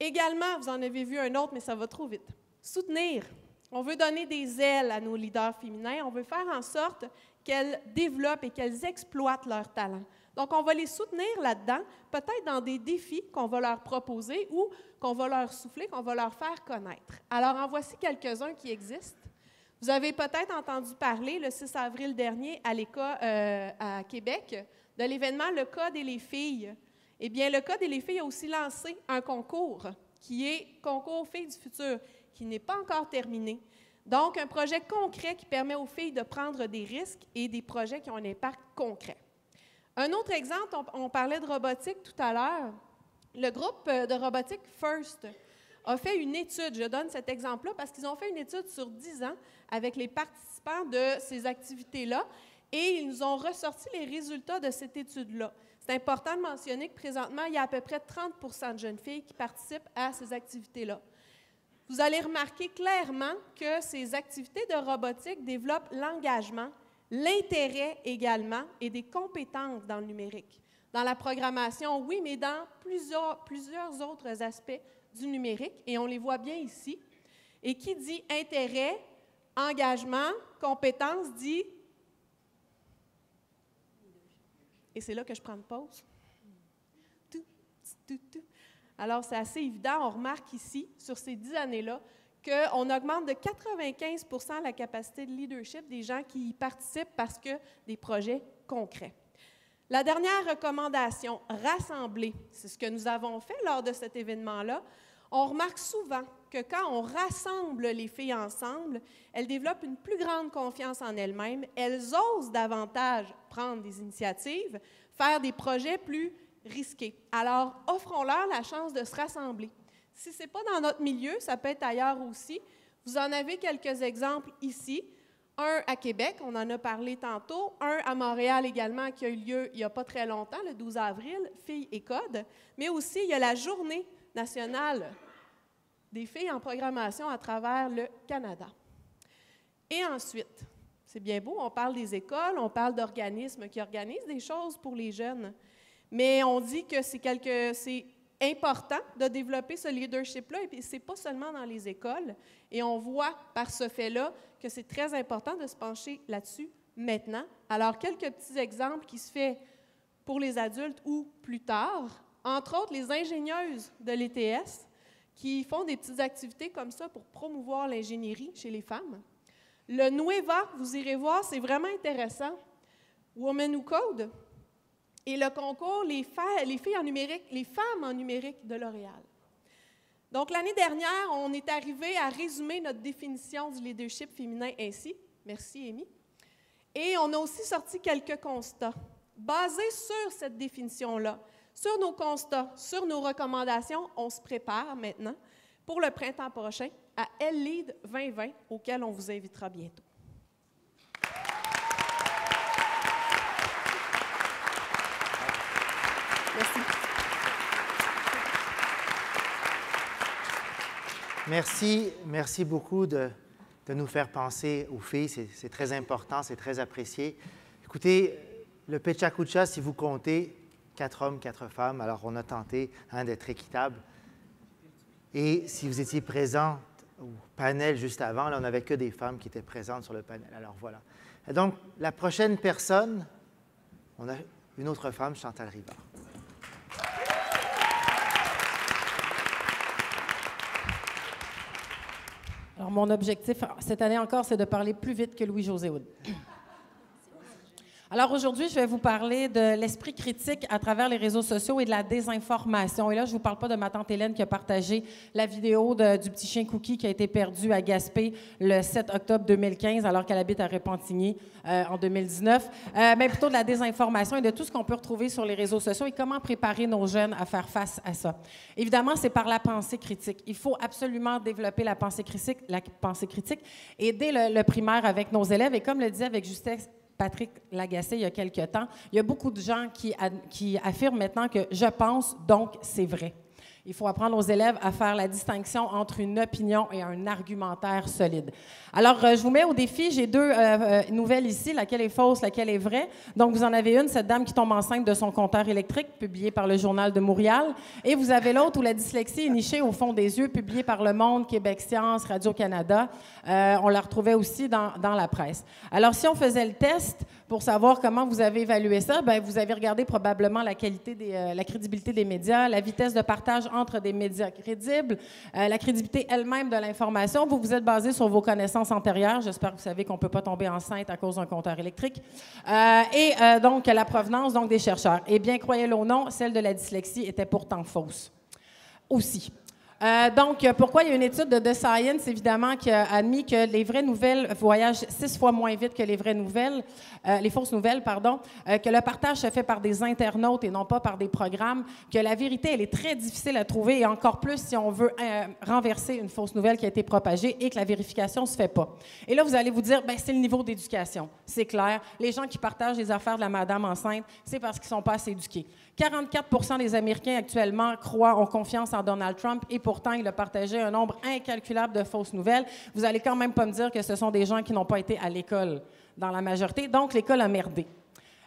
E: Également, vous en avez vu un autre, mais ça va trop vite. Soutenir. On veut donner des ailes à nos leaders féminins. On veut faire en sorte qu'elles développent et qu'elles exploitent leurs talents. Donc, on va les soutenir là-dedans, peut-être dans des défis qu'on va leur proposer ou qu'on va leur souffler, qu'on va leur faire connaître. Alors, en voici quelques-uns qui existent. Vous avez peut-être entendu parler, le 6 avril dernier, à l'école à Québec, de l'événement Le Code et les filles. Eh bien, Le Code et les filles a aussi lancé un concours, qui est Concours Filles du futur, qui n'est pas encore terminé. Donc, un projet concret qui permet aux filles de prendre des risques et des projets qui ont un impact concret. Un autre exemple, on parlait de robotique tout à l'heure. Le groupe de robotique FIRST a fait une étude, je donne cet exemple-là, parce qu'ils ont fait une étude sur 10 ans avec les participants de ces activités-là, et ils nous ont ressorti les résultats de cette étude-là. C'est important de mentionner que présentement, il y a à peu près 30 de jeunes filles qui participent à ces activités-là. Vous allez remarquer clairement que ces activités de robotique développent l'engagement, l'intérêt également et des compétences dans le numérique. Dans la programmation, oui, mais dans plusieurs autres aspects du numérique, et on les voit bien ici. Et qui dit intérêt, engagement, compétence, dit... Et c'est là que je prends une pause. Alors, c'est assez évident. On remarque ici, sur ces 10 années-là, qu'on augmente de 95 % la capacité de leadership des gens qui y participent parce que des projets concrets. La dernière recommandation, rassembler, c'est ce que nous avons fait lors de cet événement-là. On remarque souvent que quand on rassemble les filles ensemble, elles développent une plus grande confiance en elles-mêmes, elles osent davantage prendre des initiatives, faire des projets plus risqués. Alors, offrons-leur la chance de se rassembler. Si ce n'est pas dans notre milieu, ça peut être ailleurs aussi. Vous en avez quelques exemples ici. Un à Québec, on en a parlé tantôt. Un à Montréal également, qui a eu lieu il n'y a pas très longtemps, le 12 avril, Filles et Code. Mais aussi, il y a la Journée nationale des filles en programmation à travers le Canada. Et ensuite, c'est bien beau, on parle des écoles, on parle d'organismes qui organisent des choses pour les jeunes, mais on dit que c'est important de développer ce leadership-là, et puis ce n'est pas seulement dans les écoles, et on voit par ce fait-là que c'est très important de se pencher là-dessus maintenant. Alors, quelques petits exemples qui se font pour les adultes ou plus tard, entre autres les ingénieuses de l'ETS, qui font des petites activités comme ça pour promouvoir l'ingénierie chez les femmes. Le Nueva, vous irez voir, c'est vraiment intéressant. Women Who Code. Et le concours les filles en numérique, les femmes en numérique de L'Oréal. Donc, l'année dernière, on est arrivé à résumer notre définition du leadership féminin ainsi. Merci, Amy. Et on a aussi sorti quelques constats basés sur cette définition-là. Sur nos constats, sur nos recommandations, on se prépare maintenant pour le printemps prochain à Elle-Lead 2020, auquel on vous invitera bientôt.
A: Merci. Merci beaucoup de nous faire penser aux filles. C'est très important, c'est très apprécié. Écoutez, le Pechakucha, si vous comptez, 4 hommes, 4 femmes, alors on a tenté d'être équitable. Et si vous étiez présents au panel juste avant, là, on n'avait que des femmes qui étaient présentes sur le panel. Alors voilà. Et donc, la prochaine personne, on a une autre femme, Chantal Rivard.
F: Alors, mon objectif, cette année encore, c'est de parler plus vite que Louis-José Hood. Alors, aujourd'hui, je vais vous parler de l'esprit critique à travers les réseaux sociaux et de la désinformation. Et là, je ne vous parle pas de ma tante Hélène qui a partagé la vidéo du petit chien Cookie qui a été perdu à Gaspé le 7 octobre 2015, alors qu'elle habite à Repentigny en 2019, mais plutôt de la désinformation et de tout ce qu'on peut retrouver sur les réseaux sociaux et comment préparer nos jeunes à faire face à ça. Évidemment, c'est par la pensée critique. Il faut absolument développer la pensée critique et dès le primaire avec nos élèves. Et comme le disait avec justesse Patrick Lagacé il y a quelque temps, il y a beaucoup de gens qui affirment maintenant que « je pense, donc c'est vrai ». Il faut apprendre aux élèves à faire la distinction entre une opinion et un argumentaire solide. Alors, je vous mets au défi. J'ai deux nouvelles ici, laquelle est fausse, laquelle est vraie. Donc, vous en avez une, cette dame qui tombe enceinte de son compteur électrique, publié par le Journal de Montréal. Et vous avez l'autre où la dyslexie est nichée au fond des yeux, publié par Le Monde, Québec Science, Radio-Canada. On la retrouvait aussi dans la presse. Alors, si on faisait le test pour savoir comment vous avez évalué ça, bien, vous avez regardé probablement la crédibilité des médias, la vitesse de partage entre des médias crédibles, la crédibilité elle-même de l'information. Vous vous êtes basé sur vos connaissances antérieures. J'espère que vous savez qu'on ne peut pas tomber enceinte à cause d'un compteur électrique. Donc, la provenance des chercheurs. Et bien, croyez-le ou non, celle de la dyslexie était pourtant fausse aussi. Donc, pourquoi il y a une étude de The Science, évidemment, qui a admis que les vraies nouvelles voyagent 6 fois moins vite que les fausses nouvelles, que le partage se fait par des internautes et non pas par des programmes, que la vérité, elle est très difficile à trouver et encore plus si on veut renverser une fausse nouvelle qui a été propagée et que la vérification ne se fait pas. Et là, vous allez vous dire, bien, c'est le niveau d'éducation. C'est clair. Les gens qui partagent les affaires de la madame enceinte, c'est parce qu'ils ne sont pas assez éduqués. 44 des Américains actuellement ont confiance en Donald Trump et pourtant, il a partagé un nombre incalculable de fausses nouvelles. Vous allez quand même pas me dire que ce sont des gens qui n'ont pas été à l'école dans la majorité. Donc, l'école a merdé.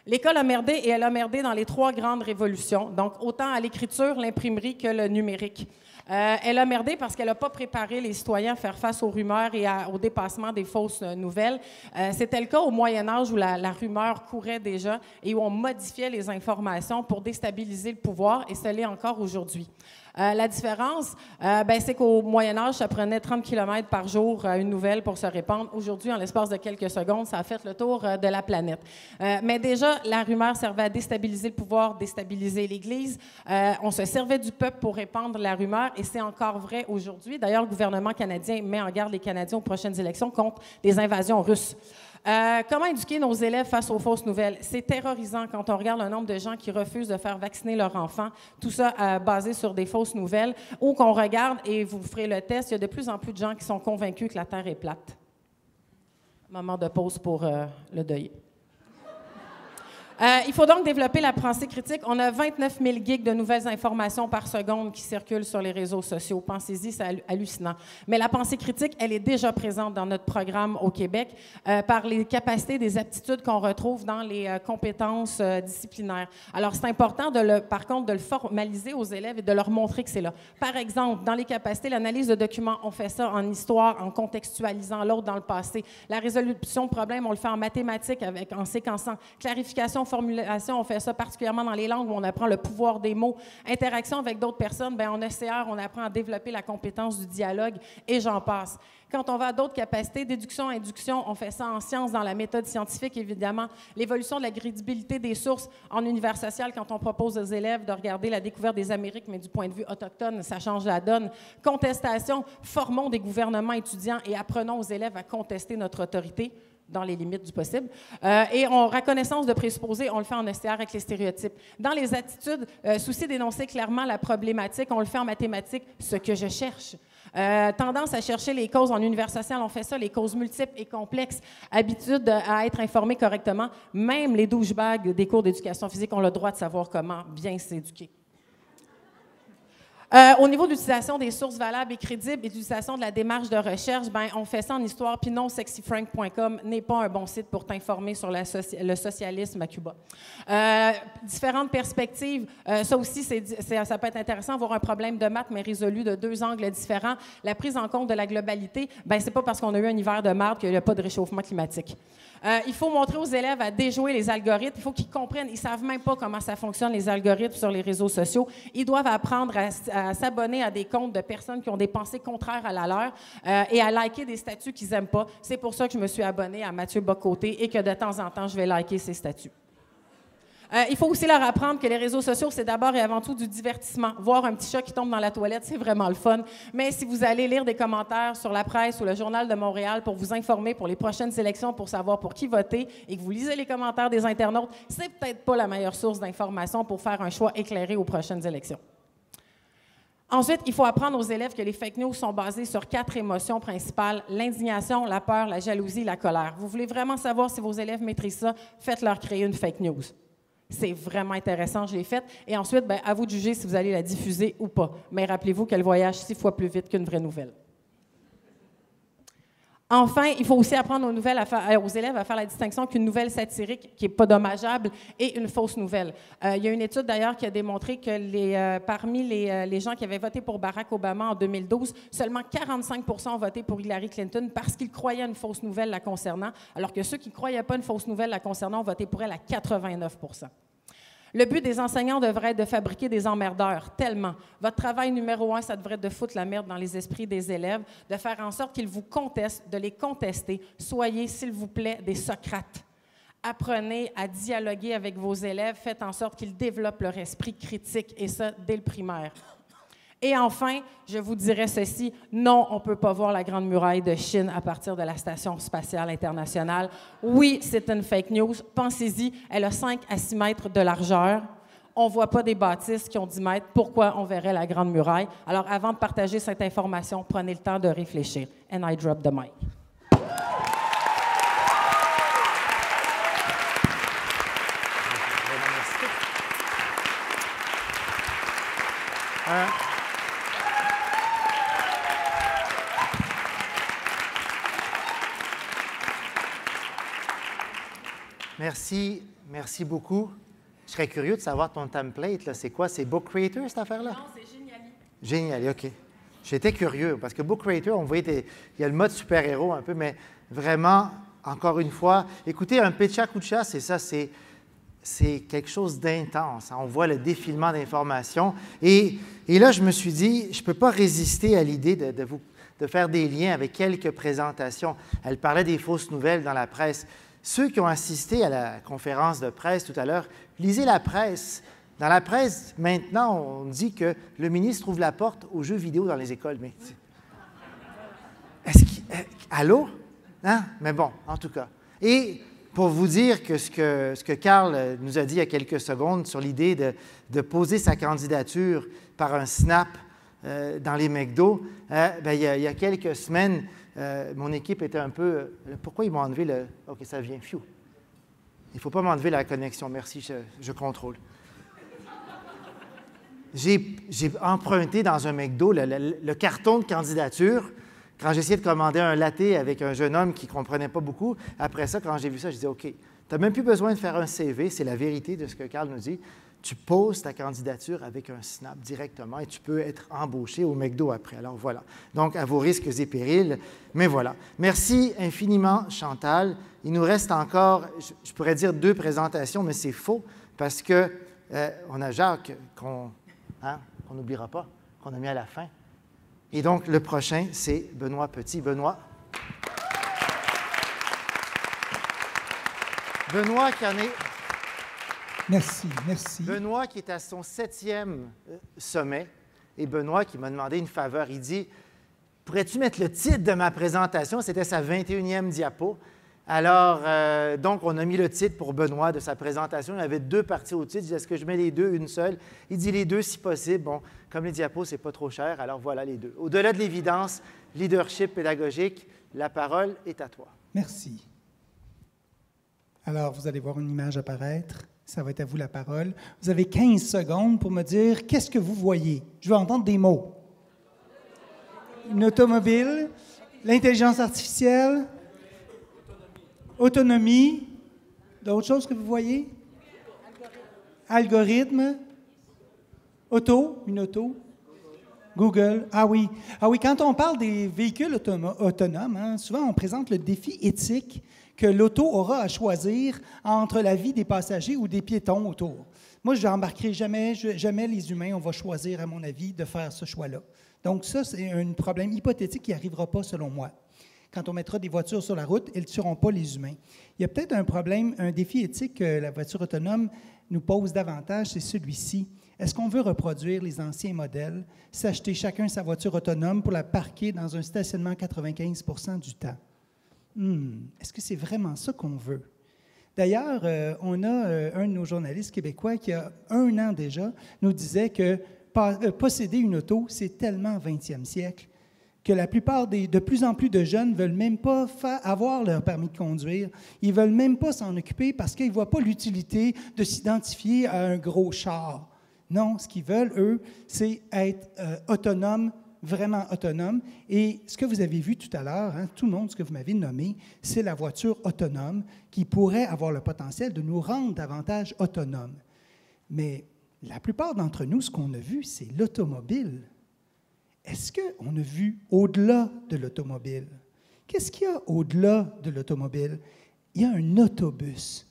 F: L'école a merdé et elle a merdé dans les 3 grandes révolutions. Donc, autant à l'écriture, l'imprimerie que le numérique. Elle a merdé parce qu'elle n'a pas préparé les citoyens à faire face aux rumeurs et au dépassement des fausses nouvelles. C'était le cas au Moyen Âge où la rumeur courait déjà et où on modifiait les informations pour déstabiliser le pouvoir, et ce l'est encore aujourd'hui. La différence, c'est qu'au Moyen Âge, ça prenait 30 km par jour une nouvelle pour se répandre. Aujourd'hui, en l'espace de quelques secondes, ça a fait le tour de la planète. Mais déjà, la rumeur servait à déstabiliser le pouvoir, déstabiliser l'Église. On se servait du peuple pour répandre la rumeur, et c'est encore vrai aujourd'hui. D'ailleurs, le gouvernement canadien met en garde les Canadiens aux prochaines élections contre des invasions russes. Comment éduquer nos élèves face aux fausses nouvelles? C'est terrorisant quand on regarde le nombre de gens qui refusent de faire vacciner leurs enfants, tout ça basé sur des fausses nouvelles, ou qu'on regarde, et vous ferez le test, il y a de plus en plus de gens qui sont convaincus que la Terre est plate. Moment de pause pour le deuil. Il faut donc développer la pensée critique. On a 29 000 gigs de nouvelles informations par seconde qui circulent sur les réseaux sociaux. Pensez-y, c'est hallucinant. Mais la pensée critique, elle est déjà présente dans notre programme au Québec par les capacités, des aptitudes qu'on retrouve dans les compétences disciplinaires. Alors, c'est important, par contre, de le formaliser aux élèves et de leur montrer que c'est là. Par exemple, dans les capacités, l'analyse de documents, on fait ça en histoire, en contextualisant l'autre dans le passé. La résolution de problèmes, on le fait en mathématiques en séquençant. Clarification, formulation, on fait ça particulièrement dans les langues où on apprend le pouvoir des mots. Interaction avec d'autres personnes, en ECR, on apprend à développer la compétence du dialogue et j'en passe. Quand on va à d'autres capacités, déduction, induction, on fait ça en sciences, dans la méthode scientifique, évidemment. L'évolution de la crédibilité des sources en univers social, quand on propose aux élèves de regarder la découverte des Amériques, mais du point de vue autochtone, ça change la donne. Contestation, formons des gouvernements étudiants et apprenons aux élèves à contester notre autorité, dans les limites du possible. Et reconnaissance de présupposés, on le fait en STR avec les stéréotypes. Dans les attitudes, souci d'énoncer clairement la problématique, on le fait en mathématiques, ce que je cherche. Tendance à chercher les causes en univers social, on fait ça, les causes multiples et complexes. Habitude à être informé correctement. Même les douchebags des cours d'éducation physique ont le droit de savoir comment bien s'éduquer. Au niveau de l'utilisation des sources valables et crédibles et d'utilisation de la démarche de recherche, ben, on fait ça en histoire, puis non, sexyfrank.com n'est pas un bon site pour t'informer sur le socialisme à Cuba. Différentes perspectives, ça aussi, ça peut être intéressant, avoir un problème de maths, mais résolu de 2 angles différents. La prise en compte de la globalité, ben, c'est pas parce qu'on a eu un hiver de marde qu'il n'y a pas de réchauffement climatique. Il faut montrer aux élèves à déjouer les algorithmes. Il faut qu'ils comprennent. Ils ne savent même pas comment ça fonctionne, les algorithmes sur les réseaux sociaux. Ils doivent apprendre à s'abonner à des comptes de personnes qui ont des pensées contraires à la leur et à liker des statuts qu'ils n'aiment pas. C'est pour ça que je me suis abonnée à Mathieu Bock-Côté et que de temps en temps, je vais liker ses statuts. Il faut aussi leur apprendre que les réseaux sociaux, c'est d'abord et avant tout du divertissement. Voir un petit chat qui tombe dans la toilette, c'est vraiment le fun. Mais si vous allez lire des commentaires sur la presse ou le Journal de Montréal pour vous informer pour les prochaines élections, pour savoir pour qui voter, et que vous lisez les commentaires des internautes, c'est peut-être pas la meilleure source d'information pour faire un choix éclairé aux prochaines élections. Ensuite, il faut apprendre aux élèves que les fake news sont basées sur 4 émotions principales: l'indignation, la peur, la jalousie, la colère. Vous voulez vraiment savoir si vos élèves maîtrisent ça? Faites-leur créer une fake news. C'est vraiment intéressant, je l'ai faite. Et ensuite, bien, à vous de juger si vous allez la diffuser ou pas. Mais rappelez-vous qu'elle voyage 6 fois plus vite qu'une vraie nouvelle. Enfin, il faut aussi apprendre aux élèves à faire la distinction qu'une nouvelle satirique, qui n'est pas dommageable, et une fausse nouvelle. Il y a une étude d'ailleurs qui a démontré que parmi les gens qui avaient voté pour Barack Obama en 2012, seulement 45 % ont voté pour Hillary Clinton parce qu'ils croyaient à une fausse nouvelle la concernant, alors que ceux qui ne croyaient pas à une fausse nouvelle la concernant ont voté pour elle à 89 %. Le but des enseignants devrait être de fabriquer des emmerdeurs, tellement. Votre travail numéro 1, ça devrait être de foutre la merde dans les esprits des élèves, de faire en sorte qu'ils vous contestent, de les contester. Soyez, s'il vous plaît, des Socrates. Apprenez à dialoguer avec vos élèves, faites en sorte qu'ils développent leur esprit critique, et ça, dès le primaire. Et enfin, je vous dirais ceci, non, on ne peut pas voir la Grande Muraille de Chine à partir de la Station spatiale internationale. Oui, c'est une fake news. Pensez-y, elle a 5 à 6 mètres de largeur. On ne voit pas des bâtisses qui ont 10 mètres. Pourquoi on verrait la Grande Muraille? Alors, avant de partager cette information, prenez le temps de réfléchir. And I drop the mic.
A: Merci beaucoup. Je serais curieux de savoir ton template, là. C'est quoi? C'est Book Creator, cette affaire-là?
F: Non, c'est Geniali.
A: Geniali, OK. J'étais curieux, parce que Book Creator, on voyait, il y a le mode super-héros un peu, mais vraiment, encore une fois, écoutez, un Pecha-Kucha, c'est ça, c'est quelque chose d'intense. On voit le défilement d'informations. Et là, je me suis dit, je ne peux pas résister à l'idée de faire des liens avec quelques présentations. Elle parlait des fausses nouvelles dans la presse. Ceux qui ont assisté à la conférence de presse tout à l'heure, lisez la presse. Dans la presse, maintenant, on dit que le ministre ouvre la porte aux jeux vidéo dans les écoles. Mais allô? Hein? Mais bon, en tout cas. Et pour vous dire que ce que Carl nous a dit il y a quelques secondes sur l'idée de poser sa candidature par un snap dans les McDo, il y a quelques semaines, mon équipe était un peu... Pourquoi ils m'ont enlevé le... OK, ça vient. Phew. Il ne faut pas m'enlever la connexion. Merci, je contrôle. J'ai emprunté dans un McDo le carton de candidature quand j'essayais de commander un latte avec un jeune homme qui ne comprenait pas beaucoup. Après ça, quand j'ai vu ça, je dis OK, tu n'as même plus besoin de faire un CV. C'est la vérité de ce que Carl nous dit. Tu poses ta candidature avec un snap directement et tu peux être embauché au McDo après. Alors voilà. Donc, à vos risques et périls. Mais voilà. Merci infiniment, Chantal. Il nous reste encore, je pourrais dire 2 présentations, mais c'est faux parce qu'on a Jacques qu'on n'oubliera pas, qu'on a mis à la fin. Et donc, le prochain, c'est Benoît Petit. Benoît qui en est...
G: Merci.
A: Benoît qui est à son 7e sommet et Benoît qui m'a demandé une faveur. Il dit, pourrais-tu mettre le titre de ma présentation? C'était sa 21e diapo. Alors, donc, on a mis le titre pour Benoît de sa présentation. Il y avait 2 parties au titre. Je dis, est-ce que je mets les 2, une seule? Il dit les 2 si possible. Bon, comme les diapos, ce n'est pas trop cher, alors voilà les 2. Au-delà de l'évidence, leadership pédagogique, la parole est à toi.
G: Merci. Alors, vous allez voir une image apparaître. Ça va être à vous la parole. Vous avez 15 secondes pour me dire qu'est-ce que vous voyez. Je veux entendre des mots. Une automobile, l'intelligence artificielle, autonomie. D'autres choses que vous voyez? Algorithme. Une auto. Google. Ah oui, quand on parle des véhicules autonomes, hein, souvent on présente le défi éthique que l'auto aura à choisir entre la vie des passagers ou des piétons autour. Moi, je n'embarquerai jamais les humains, on va choisir, à mon avis, de faire ce choix-là. Donc ça, c'est un problème hypothétique qui n'arrivera pas, selon moi. Quand on mettra des voitures sur la route, elles ne tueront pas les humains. Il y a peut-être un problème, un défi éthique que la voiture autonome nous pose davantage, c'est celui-ci. Est-ce qu'on veut reproduire les anciens modèles, s'acheter chacun sa voiture autonome pour la parquer dans un stationnement 95% du temps? Est-ce que c'est vraiment ça qu'on veut? D'ailleurs, on a un de nos journalistes québécois qui, a 1 an déjà, nous disait que posséder une auto, c'est tellement 20e siècle que la plupart de plus en plus de jeunes ne veulent même pas avoir leur permis de conduire. Ils ne veulent même pas s'en occuper parce qu'ils ne voient pas l'utilité de s'identifier à un gros char. Non, ce qu'ils veulent, eux, c'est être autonomes, vraiment autonomes. Et ce que vous avez vu tout à l'heure, hein, tout le monde, ce que vous m'avez nommé, c'est la voiture autonome qui pourrait avoir le potentiel de nous rendre davantage autonomes. Mais la plupart d'entre nous, ce qu'on a vu, c'est l'automobile. Est-ce qu'on a vu au-delà de l'automobile? Qu'est-ce qu'il y a au-delà de l'automobile? Il y a un autobus.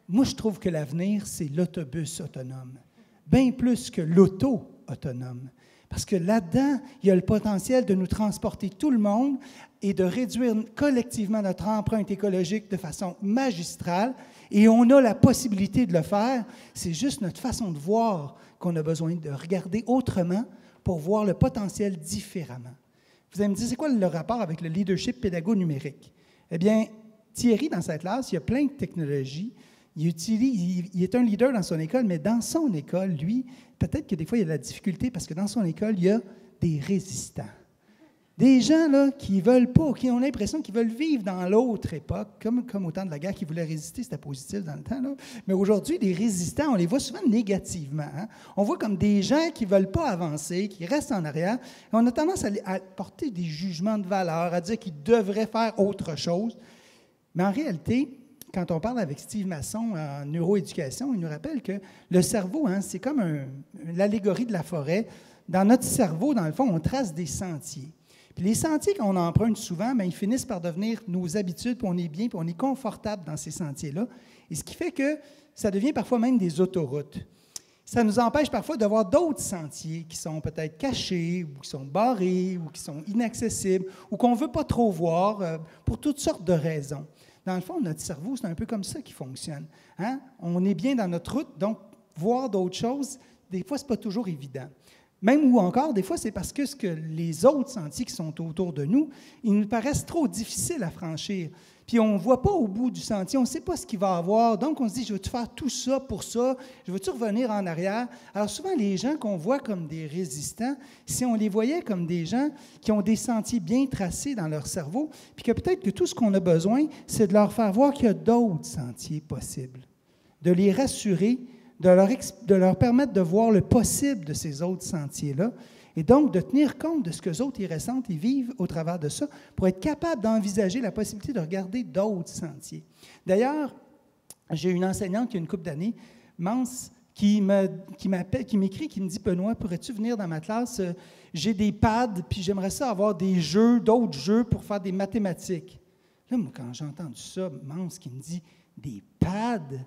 G: Moi, je trouve que l'avenir, c'est l'autobus autonome, bien plus que l'auto autonome. Parce que là-dedans, il y a le potentiel de nous transporter tout le monde et de réduire collectivement notre empreinte écologique de façon magistrale. Et on a la possibilité de le faire. C'est juste notre façon de voir qu'on a besoin de regarder autrement pour voir le potentiel différemment. Vous allez me dire, c'est quoi le rapport avec le leadership pédago-numérique? Eh bien, Thierry, dans sa classe, il y a plein de technologies. Il est un leader dans son école, mais dans son école, lui, peut-être que des fois, il y a de la difficulté parce que dans son école, il y a des résistants. Des gens là, qui ne veulent pas, qui ont l'impression qu'ils veulent vivre dans l'autre époque, comme au temps de la guerre, qui voulaient résister, c'était positif dans le temps. Là. Mais aujourd'hui, les résistants, on les voit souvent négativement. Hein? On voit comme des gens qui ne veulent pas avancer, qui restent en arrière. Et on a tendance à porter des jugements de valeur, à dire qu'ils devraient faire autre chose. Mais en réalité, quand on parle avec Steve Masson en neuroéducation, il nous rappelle que le cerveau, hein, c'est comme l'allégorie de la forêt. Dans notre cerveau, dans le fond, on trace des sentiers. Puis les sentiers qu'on emprunte souvent, bien, ils finissent par devenir nos habitudes, puis on est bien, puis on est confortable dans ces sentiers-là. Et ce qui fait que ça devient parfois même des autoroutes. Ça nous empêche parfois de voir d'autres sentiers qui sont peut-être cachés, ou qui sont barrés, ou qui sont inaccessibles, ou qu'on ne veut pas trop voir pour toutes sortes de raisons. Dans le fond, notre cerveau, c'est un peu comme ça qui fonctionne. Hein? On est bien dans notre route, donc voir d'autres choses, des fois, ce n'est pas toujours évident. Même ou encore, des fois, c'est parce que les autres sentiers qui sont autour de nous, ils nous paraissent trop difficiles à franchir. Puis on ne voit pas au bout du sentier, on ne sait pas ce qu'il va y avoir. Donc, on se dit, je vais-tu faire tout ça pour ça? Je vais-tu revenir en arrière? Alors, souvent, les gens qu'on voit comme des résistants, si on les voyait comme des gens qui ont des sentiers bien tracés dans leur cerveau, puis que peut-être que tout ce qu'on a besoin, c'est de leur faire voir qu'il y a d'autres sentiers possibles, de les rassurer, de leur permettre de voir le possible de ces autres sentiers-là, et donc de tenir compte de ce que les autres y ressentent et vivent au travers de ça, pour être capable d'envisager la possibilité de regarder d'autres sentiers. D'ailleurs, j'ai une enseignante qui a une couple d'années, Mance, qui m'écrit, qui me dit « Benoît, pourrais-tu venir dans ma classe? J'ai des pads, puis j'aimerais ça avoir des jeux, d'autres jeux pour faire des mathématiques. » Là, moi, quand j'ai entendu ça, Mance qui me dit « Des pads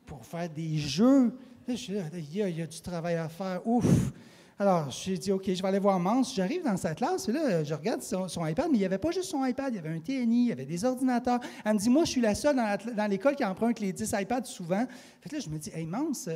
G: pour faire des jeux? » Là, je suis là, il y a du travail à faire, ouf! Alors, j'ai dit, OK, je vais aller voir Mance. J'arrive dans sa classe, et là, je regarde son iPad, mais il n'y avait pas juste son iPad, il y avait un TNI, il y avait des ordinateurs. Elle me dit, moi, je suis la seule dans l'école qui emprunte les 10 iPads souvent. Fait que là, je me dis, hey, Mance,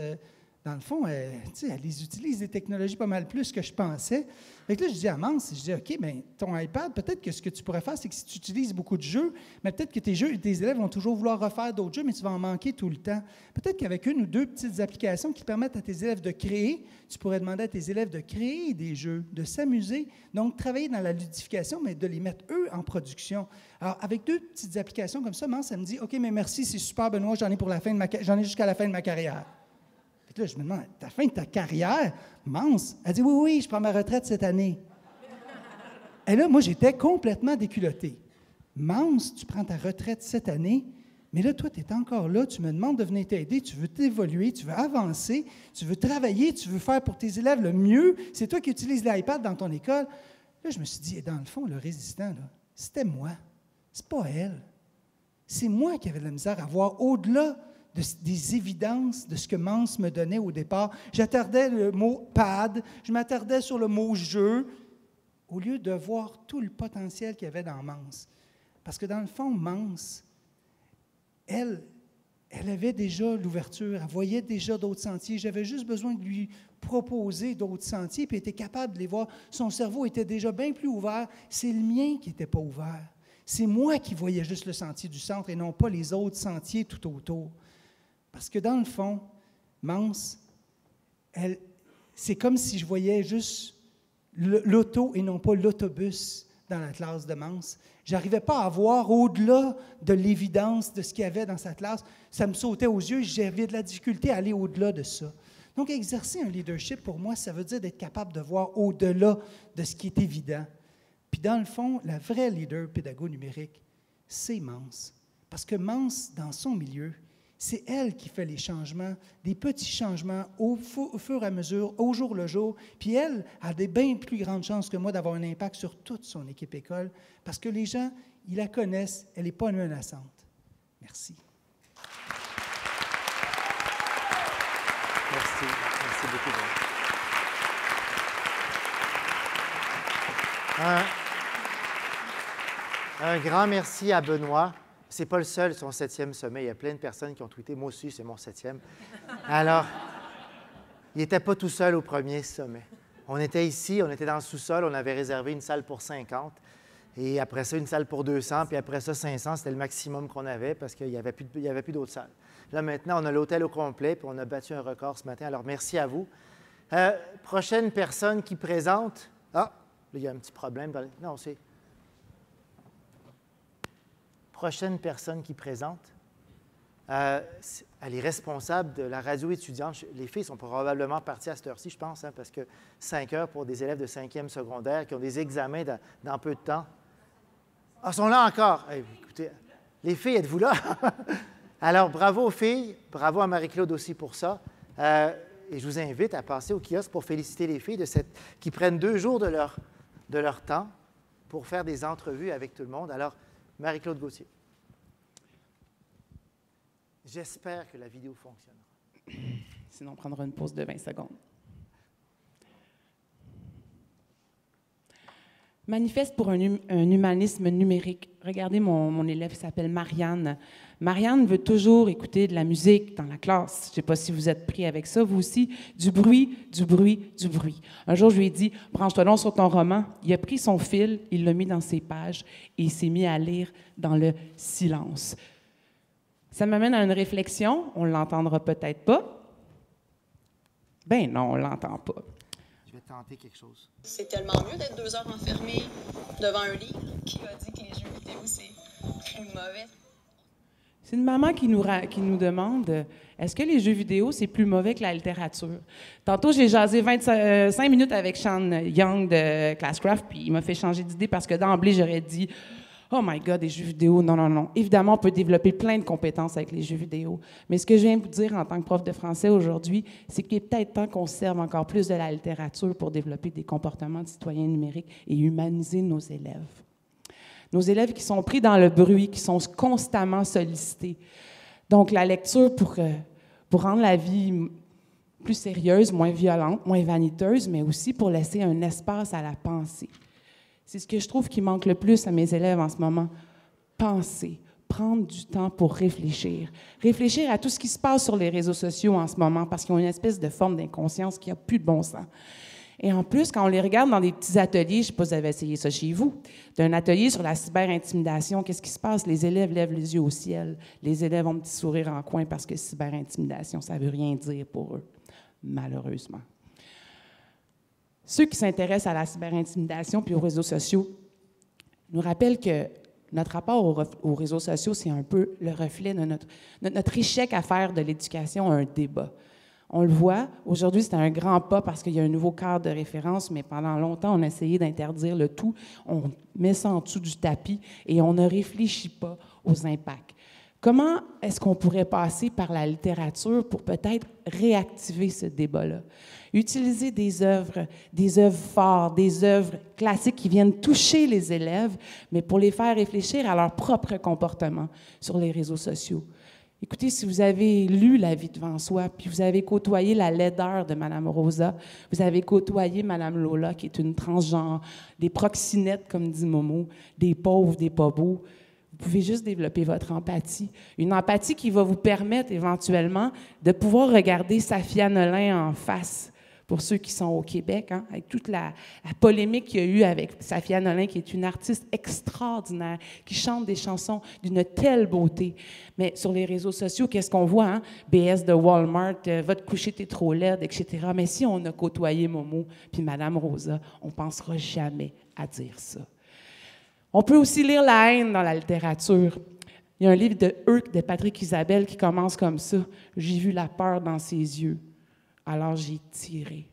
G: dans le fond, elle les utilise, les technologies, pas mal plus que je pensais. Fait que là, je dis à Mance, je dis, OK, bien, ton iPad, peut-être que ce que tu pourrais faire, c'est que si tu utilises beaucoup de jeux, mais peut-être que tes élèves vont toujours vouloir refaire d'autres jeux, mais tu vas en manquer tout le temps. Peut-être qu'avec une ou deux petites applications qui permettent à tes élèves de créer, tu pourrais demander à tes élèves de créer des jeux, de s'amuser, donc travailler dans la ludification, mais de les mettre, eux, en production. Alors, avec 2 petites applications comme ça, Mance, elle me dit, OK, mais merci, c'est super, Benoît, j'en ai jusqu'à la fin de ma carrière. Là, je me demande, à la fin de ta carrière, Mance, elle dit, oui, je prends ma retraite cette année. Et là, moi, j'étais complètement déculotté. Mance, tu prends ta retraite cette année, mais là, toi, tu es encore là, tu me demandes de venir t'aider, tu veux t'évoluer, tu veux avancer, tu veux travailler, tu veux faire pour tes élèves le mieux. C'est toi qui utilises l'iPad dans ton école. Là, je me suis dit, dans le fond, le résistant, là, c'était moi. C'est pas elle. C'est moi qui avais de la misère à voir au-delà des évidences de ce que Mance me donnait au départ. J'attardais le mot « pad », je m'attardais sur le mot « jeu », au lieu de voir tout le potentiel qu'il y avait dans Mance. Parce que dans le fond, Mance, elle avait déjà l'ouverture, elle voyait déjà d'autres sentiers. J'avais juste besoin de lui proposer d'autres sentiers, puis elle était capable de les voir. Son cerveau était déjà bien plus ouvert. C'est le mien qui n'était pas ouvert. C'est moi qui voyais juste le sentier du centre et non pas les autres sentiers tout autour. Parce que dans le fond, Mance, c'est comme si je voyais juste l'auto et non pas l'autobus dans la classe de Mance. Je n'arrivais pas à voir au-delà de l'évidence de ce qu'il y avait dans sa classe. Ça me sautait aux yeux, j'avais de la difficulté à aller au-delà de ça. Donc, exercer un leadership, pour moi, ça veut dire d'être capable de voir au-delà de ce qui est évident. Puis, dans le fond, la vraie leader pédago numérique, c'est Mance. Parce que Mance, dans son milieu, c'est elle qui fait les changements, des petits changements au fur et à mesure, au jour le jour. Puis elle a des bien plus grandes chances que moi d'avoir un impact sur toute son équipe école parce que les gens, ils la connaissent, elle n'est pas menaçante. Merci.
A: Merci. Merci beaucoup. Un grand merci à Benoît. C'est pas le seul, son 7e sommet. Il y a plein de personnes qui ont tweeté. Moi aussi, c'est mon 7e. Alors, il n'était pas tout seul au premier sommet. On était ici, on était dans le sous-sol, on avait réservé une salle pour 50. Et après ça, une salle pour 200. Puis après ça, 500, c'était le maximum qu'on avait parce qu'il n'y avait plus d'autres salles. Là, maintenant, on a l'hôtel au complet, puis on a battu un record ce matin. Alors, merci à vous. Prochaine personne qui présente. Ah, là, il y a un petit problème. Non, c'est... Prochaine personne qui présente, elle est responsable de la radio étudiante. Les filles sont probablement parties à cette heure-ci, je pense, parce que 5 heures pour des élèves de 5e secondaire qui ont des examens dans peu de temps. Ah, sont là encore. Écoutez, les filles, êtes-vous là? Alors, bravo aux filles, bravo à Marie-Claude aussi pour ça. Et je vous invite à passer au kiosque pour féliciter les filles qui prennent 2 jours de leur temps pour faire des entrevues avec tout le monde. Alors, Marie-Claude Gauthier. J'espère que la vidéo fonctionnera.
H: Sinon, on prendra une pause de 20 secondes. Manifeste pour un humanisme numérique. Regardez mon élève, il s'appelle Marianne. Marianne veut toujours écouter de la musique dans la classe. Je ne sais pas si vous êtes pris avec ça, vous aussi. Du bruit, du bruit, du bruit. Un jour, je lui ai dit, branche-toi donc sur ton roman. Il a pris son fil, il l'a mis dans ses pages et il s'est mis à lire dans le silence. Ça m'amène à une réflexion. On ne l'entendra peut-être pas. Ben non, on ne l'entend pas.
A: Je vais tenter quelque chose.
I: C'est tellement mieux d'être 2 heures enfermé devant un livre. Qui a dit que les jeux vidéo, c'est plus mauvais?
H: C'est une maman qui nous demande est-ce que les jeux vidéo, c'est plus mauvais que la littérature? Tantôt, j'ai jasé 25 minutes avec Sean Young de Classcraft, puis il m'a fait changer d'idée parce que d'emblée, j'aurais dit oh my God, les jeux vidéo, non, non, non. Évidemment, on peut développer plein de compétences avec les jeux vidéo. Mais ce que je viens de vous dire en tant que prof de français aujourd'hui, c'est qu'il est peut-être temps qu'on serve encore plus de la littérature pour développer des comportements de citoyens numériques et humaniser nos élèves. Nos élèves qui sont pris dans le bruit, qui sont constamment sollicités. Donc, la lecture pour rendre la vie plus sérieuse, moins violente, moins vaniteuse, mais aussi pour laisser un espace à la pensée. C'est ce que je trouve qui manque le plus à mes élèves en ce moment. Penser, prendre du temps pour réfléchir. Réfléchir à tout ce qui se passe sur les réseaux sociaux en ce moment, parce qu'ils ont une espèce de forme d'inconscience qui n'a plus de bon sens. Et en plus, quand on les regarde dans des petits ateliers, je ne sais pas si vous avez essayé ça chez vous, d'un atelier sur la cyberintimidation, qu'est-ce qui se passe? Les élèves lèvent les yeux au ciel. Les élèves ont un petit sourire en coin parce que cyberintimidation, ça ne veut rien dire pour eux, malheureusement. Ceux qui s'intéressent à la cyberintimidation puis aux réseaux sociaux nous rappellent que notre rapport aux réseaux sociaux, c'est un peu le reflet de notre échec à faire de l'éducation un débat. On le voit, aujourd'hui, c'est un grand pas parce qu'il y a un nouveau cadre de référence, mais pendant longtemps, on a essayé d'interdire le tout. On met ça en dessous du tapis et on ne réfléchit pas aux impacts. Comment est-ce qu'on pourrait passer par la littérature pour peut-être réactiver ce débat-là? Utiliser des œuvres fortes, des œuvres classiques qui viennent toucher les élèves, mais pour les faire réfléchir à leur propre comportement sur les réseaux sociaux. Écoutez, si vous avez lu La vie devant soi, puis vous avez côtoyé la laideur de Mme Rosa, vous avez côtoyé Mme Lola, qui est une transgenre, des proxénètes, comme dit Momo, des pauvres, des pas beaux, vous pouvez juste développer votre empathie. Une empathie qui va vous permettre éventuellement de pouvoir regarder Safia Nolin en face. Pour ceux qui sont au Québec, hein, avec toute la polémique qu'il y a eu avec Safia Nolin, qui est une artiste extraordinaire, qui chante des chansons d'une telle beauté. Mais sur les réseaux sociaux, qu'est-ce qu'on voit? Hein? BS de Walmart, va te coucher, t'es trop laide, etc. Mais si on a côtoyé Momo puis Mme Rosa, on ne pensera jamais à dire ça. On peut aussi lire la haine dans la littérature. Il y a un livre de Euc de Patrick Isabelle qui commence comme ça. « J'ai vu la peur dans ses yeux. Alors j'ai tiré. »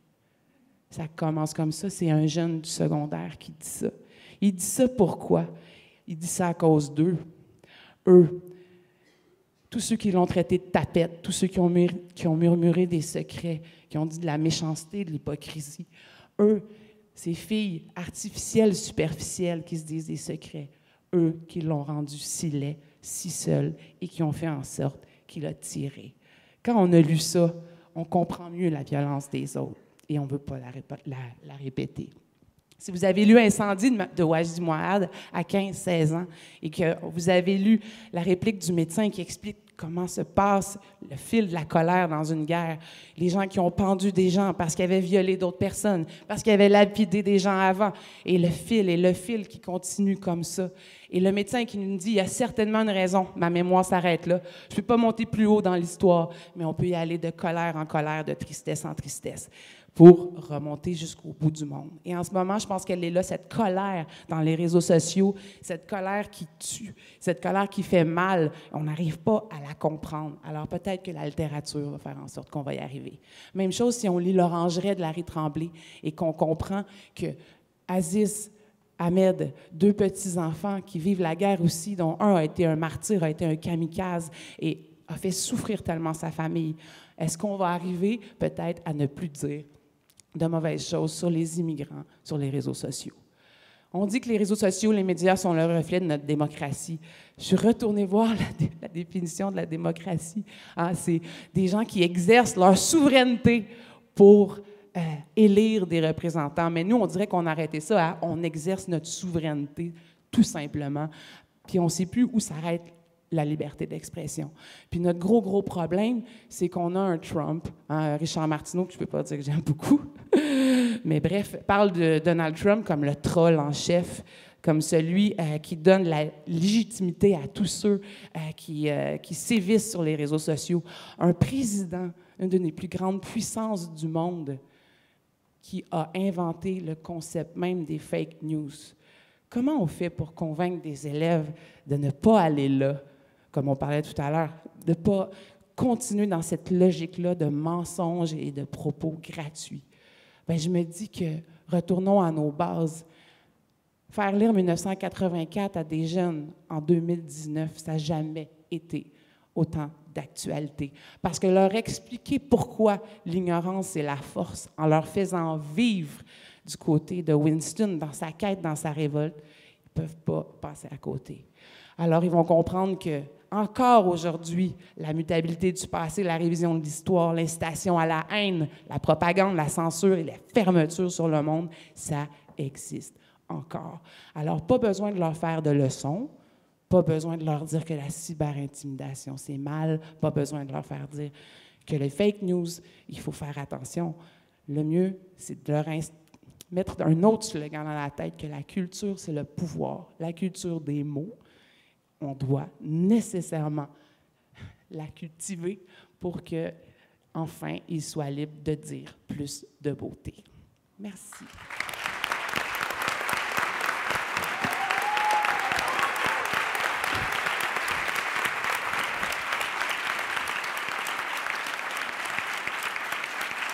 H: Ça commence comme ça. C'est un jeune du secondaire qui dit ça. Il dit ça pourquoi? Il dit ça à cause d'eux. Eux. Tous ceux qui l'ont traité de tapette, tous ceux qui ont murmuré des secrets, qui ont dit de la méchanceté, de l'hypocrisie. Eux, ces filles artificielles, superficielles qui se disent des secrets. Eux qui l'ont rendu si laid, si seul et qui ont fait en sorte qu'il a tiré. Quand on a lu ça, on comprend mieux la violence des autres et on ne veut pas la répéter. Si vous avez lu Incendie de Wajdi Mouawad à 15-16 ans et que vous avez lu la réplique du médecin qui explique comment se passe le fil de la colère dans une guerre, les gens qui ont pendu des gens parce qu'ils avaient violé d'autres personnes, parce qu'ils avaient lapidé des gens avant, et le fil qui continue comme ça. Et le médecin qui nous dit, il y a certainement une raison, ma mémoire s'arrête là. Je ne peux pas monter plus haut dans l'histoire, mais on peut y aller de colère en colère, de tristesse en tristesse, pour remonter jusqu'au bout du monde. Et en ce moment, je pense qu'elle est là, cette colère dans les réseaux sociaux, cette colère qui tue, cette colère qui fait mal. On n'arrive pas à la comprendre. Alors peut-être que la littérature va faire en sorte qu'on va y arriver. Même chose si on lit L'Orangerie de Larry Tremblay et qu'on comprend que Aziz, Ahmed, deux petits-enfants qui vivent la guerre aussi, dont un a été un martyr, a été un kamikaze et a fait souffrir tellement sa famille. Est-ce qu'on va arriver peut-être à ne plus dire de mauvaises choses sur les immigrants, sur les réseaux sociaux? On dit que les réseaux sociaux, les médias sont le reflet de notre démocratie. Je suis retournée voir la définition de la démocratie. Hein, c'est des gens qui exercent leur souveraineté pour élire des représentants. Mais nous, on dirait qu'on a arrêté ça. Hein? On exerce notre souveraineté, tout simplement. Puis on ne sait plus où s'arrête la liberté d'expression. Puis notre gros problème, c'est qu'on a un Trump, hein, Richard Martineau, que je ne peux pas dire que j'aime beaucoup, mais bref, parle de Donald Trump comme le troll en chef, comme celui qui donne la légitimité à tous ceux qui sévissent sur les réseaux sociaux. Un président, une des plus grandes puissances du monde, qui a inventé le concept même des fake news. Comment on fait pour convaincre des élèves de ne pas aller là, comme on parlait tout à l'heure, de ne pas continuer dans cette logique-là de mensonges et de propos gratuits? Bien, je me dis que retournons à nos bases. Faire lire 1984 à des jeunes en 2019, ça n'a jamais été autant d'actualité. Parce que leur expliquer pourquoi l'ignorance est la force, en leur faisant vivre du côté de Winston, dans sa quête, dans sa révolte, ils ne peuvent pas passer à côté. Alors, ils vont comprendre que, encore aujourd'hui, la mutabilité du passé, la révision de l'histoire, l'incitation à la haine, la propagande, la censure et la fermeture sur le monde, ça existe encore. Alors, pas besoin de leur faire de leçons, Pas besoin de leur dire que la cyberintimidation, c'est mal. Pas besoin de leur faire dire que les fake news, il faut faire attention. Le mieux, c'est de leur mettre un autre slogan dans la tête que la culture, c'est le pouvoir. La culture des mots, on doit nécessairement la cultiver pour que, enfin, ils soient libres de dire plus de beauté. Merci.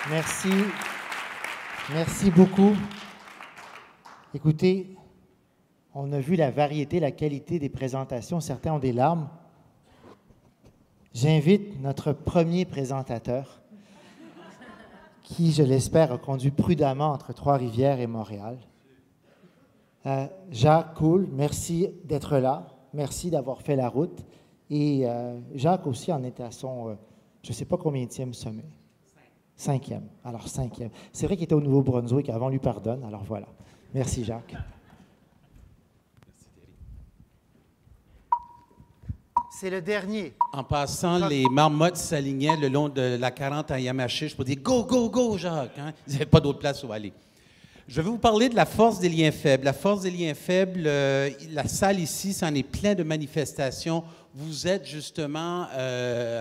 A: Merci. Merci beaucoup. Écoutez, on a vu la variété, la qualité des présentations. Certains ont des larmes. J'invite notre premier présentateur, qui, je l'espère, a conduit prudemment entre Trois-Rivières et Montréal. Jacques Cool, merci d'être là. Merci d'avoir fait la route. Et Jacques aussi en est à son, je ne sais pas combienième sommet. 5e. Alors, 5e. C'est vrai qu'il était au Nouveau-Brunswick avant, on lui pardonne. Alors voilà. Merci, Jacques. C'est le dernier.
J: En passant, les marmottes s'alignaient le long de la 40 à Yamaché. Je peux dire « Go, go, go, Jacques! Hein? » Ils n'avaient pas d'autre place où aller. Je vais vous parler de la force des liens faibles. La force des liens faibles, la salle ici, ça en est plein de manifestations. Vous êtes justement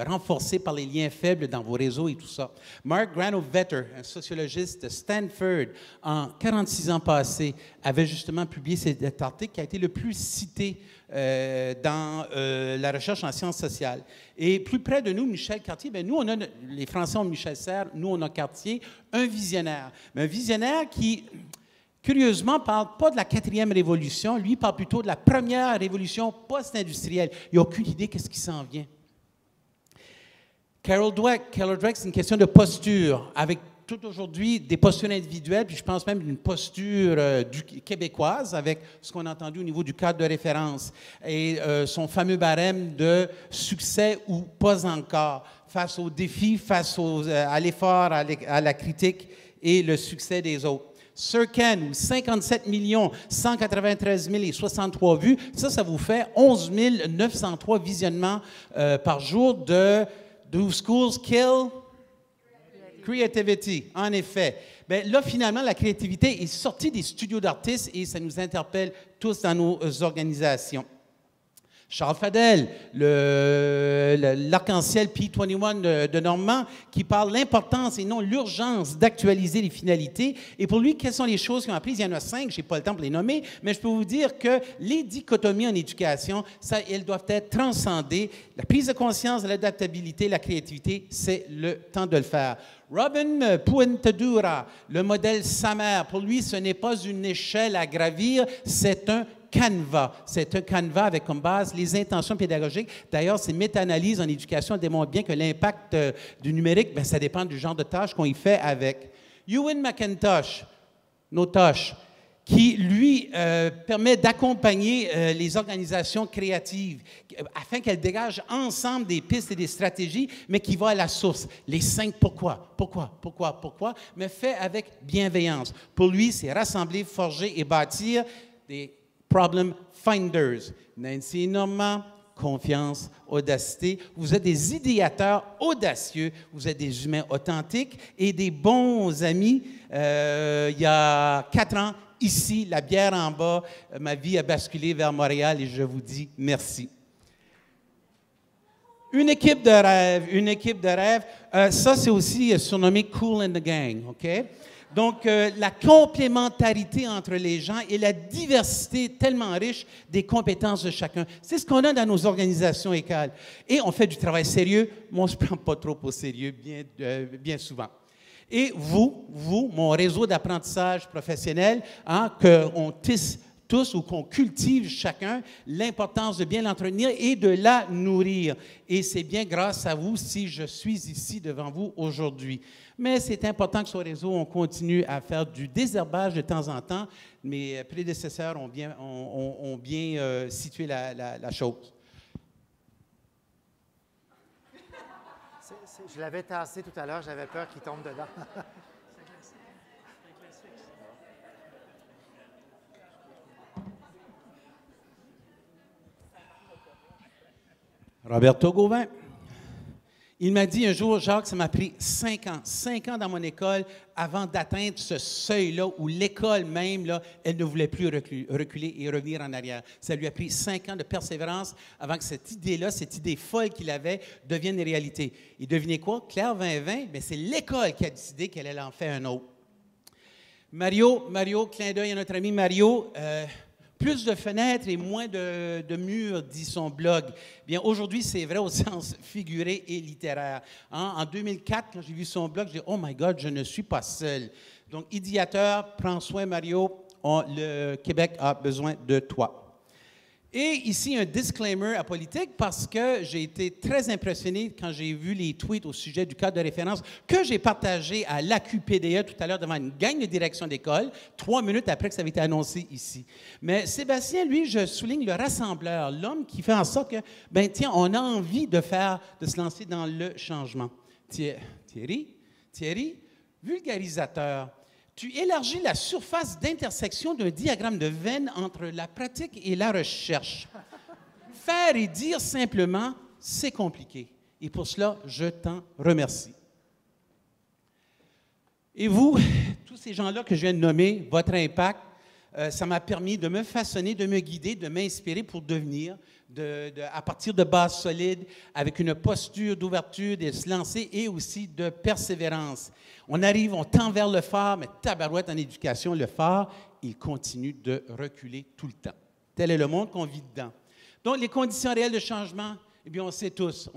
J: renforcés par les liens faibles dans vos réseaux et tout ça. Mark Granovetter, un sociologiste de Stanford, en 46 ans passés, avait justement publié cet article qui a été le plus cité dans la recherche en sciences sociales. Et plus près de nous, Michel Cartier, bien, nous, on a, les Français ont Michel Serres, nous, on a Cartier, un visionnaire. Mais un visionnaire qui, curieusement, ne parle pas de la 4e révolution, lui, il parle plutôt de la première révolution post-industrielle. Il n'a aucune idée de ce qui s'en vient. Carol Dweck, c'est une question de posture, avec tout aujourd'hui des postures individuelles, puis je pense même une posture québécoise avec ce qu'on a entendu au niveau du cadre de référence et son fameux barème de succès ou pas encore face aux défis, face à l'effort, à la critique et le succès des autres. Sir Ken, 57 193 063 vues, ça vous fait 11 903 visionnements par jour de Do Schools Kill Creativity, en effet. Bien, là, finalement, la créativité est sortie des studios d'artistes et ça nous interpelle tous dans nos organisations. Charles Fadel, l'arc-en-ciel P21 de Normand, qui parle de l'importance et non l'urgence d'actualiser les finalités. Et pour lui, quelles sont les choses qui ont appris? Il y en a 5, je n'ai pas le temps pour les nommer, mais je peux vous dire que les dichotomies en éducation, elles doivent être transcendées. La prise de conscience de l'adaptabilité, la créativité, c'est le temps de le faire. Robin Puentedura, le modèle Samer, pour lui, ce n'est pas une échelle à gravir, c'est un canevas. C'est un canevas avec comme base les intentions pédagogiques. D'ailleurs, ces méta-analyses en éducation démontrent bien que l'impact du numérique, bien, ça dépend du genre de tâches qu'on y fait avec. Ewan McIntosh, Notosh, qui, lui, permet d'accompagner les organisations créatives afin qu'elles dégagent ensemble des pistes et des stratégies, mais qui va à la source. Les 5 pourquoi, mais fait avec bienveillance. Pour lui, c'est rassembler, forger et bâtir des problem finders. Nancy et Normand, confiance, audacité. Vous êtes des idéateurs audacieux, vous êtes des humains authentiques et des bons amis. Il y a 4 ans, ici, la bière en bas, ma vie a basculé vers Montréal et je vous dis merci. Une équipe de rêve, ça c'est aussi surnommé Cool in the Gang, OK? Donc, la complémentarité entre les gens et la diversité tellement riche des compétences de chacun. C'est ce qu'on a dans nos organisations écales. Et on fait du travail sérieux, mais on ne se prend pas trop au sérieux bien souvent. Et vous, mon réseau d'apprentissage professionnel, hein, qu'on tisse tous ou qu'on cultive chacun, l'importance de bien l'entretenir et de la nourrir. Et c'est bien grâce à vous si je suis ici devant vous aujourd'hui. Mais c'est important que sur le réseau, on continue à faire du désherbage de temps en temps. Mes prédécesseurs ont bien situé la chose.
A: Je l'avais tassé tout à l'heure, j'avais peur qu'il tombe dedans.
J: Roberto Gauvin. Il m'a dit un jour, Jacques, ça m'a pris 5 ans dans mon école avant d'atteindre ce seuil-là où l'école même, là, elle ne voulait plus reculer et revenir en arrière. Ça lui a pris 5 ans de persévérance avant que cette idée-là, cette idée folle qu'il avait, devienne réalité. Et devinez quoi? Claire 2020, bien, c'est l'école qui a décidé qu'elle allait en faire un autre. Mario, clin d'œil à notre ami Mario, plus de fenêtres et moins de murs, dit son blog. Bien, aujourd'hui, c'est vrai au sens figuré et littéraire. Hein? En 2004, quand j'ai vu son blog, j'ai dit « Oh my God, je ne suis pas seul ». Donc, idéateur, prends soin, Mario, le Québec a besoin de toi. Et ici, un disclaimer apolitique parce que j'ai été très impressionné quand j'ai vu les tweets au sujet du cadre de référence que j'ai partagé à l'AQPDE tout à l'heure devant une gang de direction d'école, 3 minutes après que ça avait été annoncé ici. Mais Sébastien, lui, je souligne le rassembleur, l'homme qui fait en sorte que, ben tiens, on a envie de se lancer dans le changement. Thierry, vulgarisateur. Tu élargis la surface d'intersection d'un diagramme de veine entre la pratique et la recherche. Faire et dire simplement, c'est compliqué. Et pour cela, je t'en remercie. Et vous, tous ces gens-là que je viens de nommer, votre impact, ça m'a permis de me façonner, de me guider, de m'inspirer pour devenir, à partir de bases solides, avec une posture d'ouverture, de se lancer et aussi de persévérance. On arrive, on tend vers le phare, mais tabarouette en éducation, le phare, il continue de reculer tout le temps. Tel est le monde qu'on vit dedans. Donc, les conditions réelles de changement, eh bien, on sait tous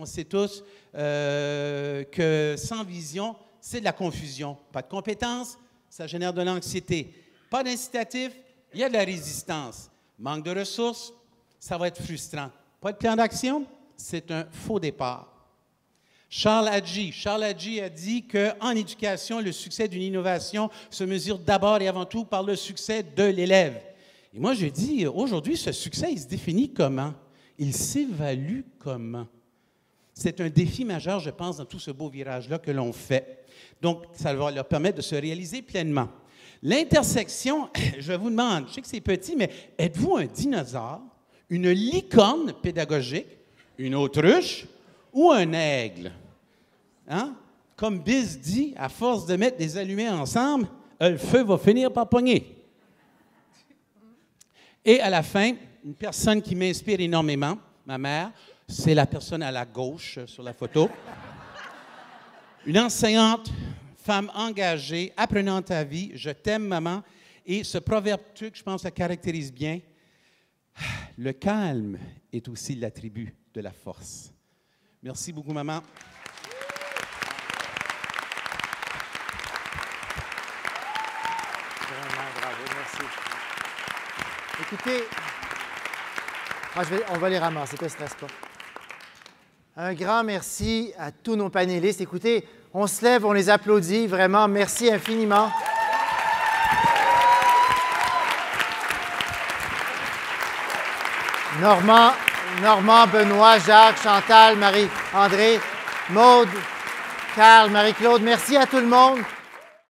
J: que sans vision, c'est de la confusion. Pas de compétences, ça génère de l'anxiété. Pas d'incitatif, il y a de la résistance. Manque de ressources, ça va être frustrant. Pas de plan d'action, c'est un faux départ. Charles Hadji a dit qu'en éducation, le succès d'une innovation se mesure d'abord et avant tout par le succès de l'élève. Et moi, je dis, aujourd'hui, ce succès, il se définit comment? Il s'évalue comment? C'est un défi majeur, je pense, dans tout ce beau virage-là que l'on fait. Donc, ça va leur permettre de se réaliser pleinement. L'intersection, je vous demande, je sais que c'est petit, mais êtes-vous un dinosaure, une licorne pédagogique, une autruche ou un aigle? Hein? Comme Biz dit, à force de mettre des allumets ensemble, le feu va finir par pogner. Et à la fin, une personne qui m'inspire énormément, ma mère, c'est la personne à la gauche sur la photo. Une enseignante, femme engagée, apprenante à vie, je t'aime, maman. Et ce proverbe turc, je pense, ça caractérise bien. Le calme est aussi l'attribut de la force. Merci beaucoup, maman.
A: Vraiment, bravo, merci. Écoutez, on va les ramasser, ne stresse pas. Un grand merci à tous nos panélistes. Écoutez, on se lève, on les applaudit. Vraiment, merci infiniment. Normand, Benoît, Jacques, Chantal, Marie-André, Maude, Carl, Marie-Claude. Merci à tout le monde.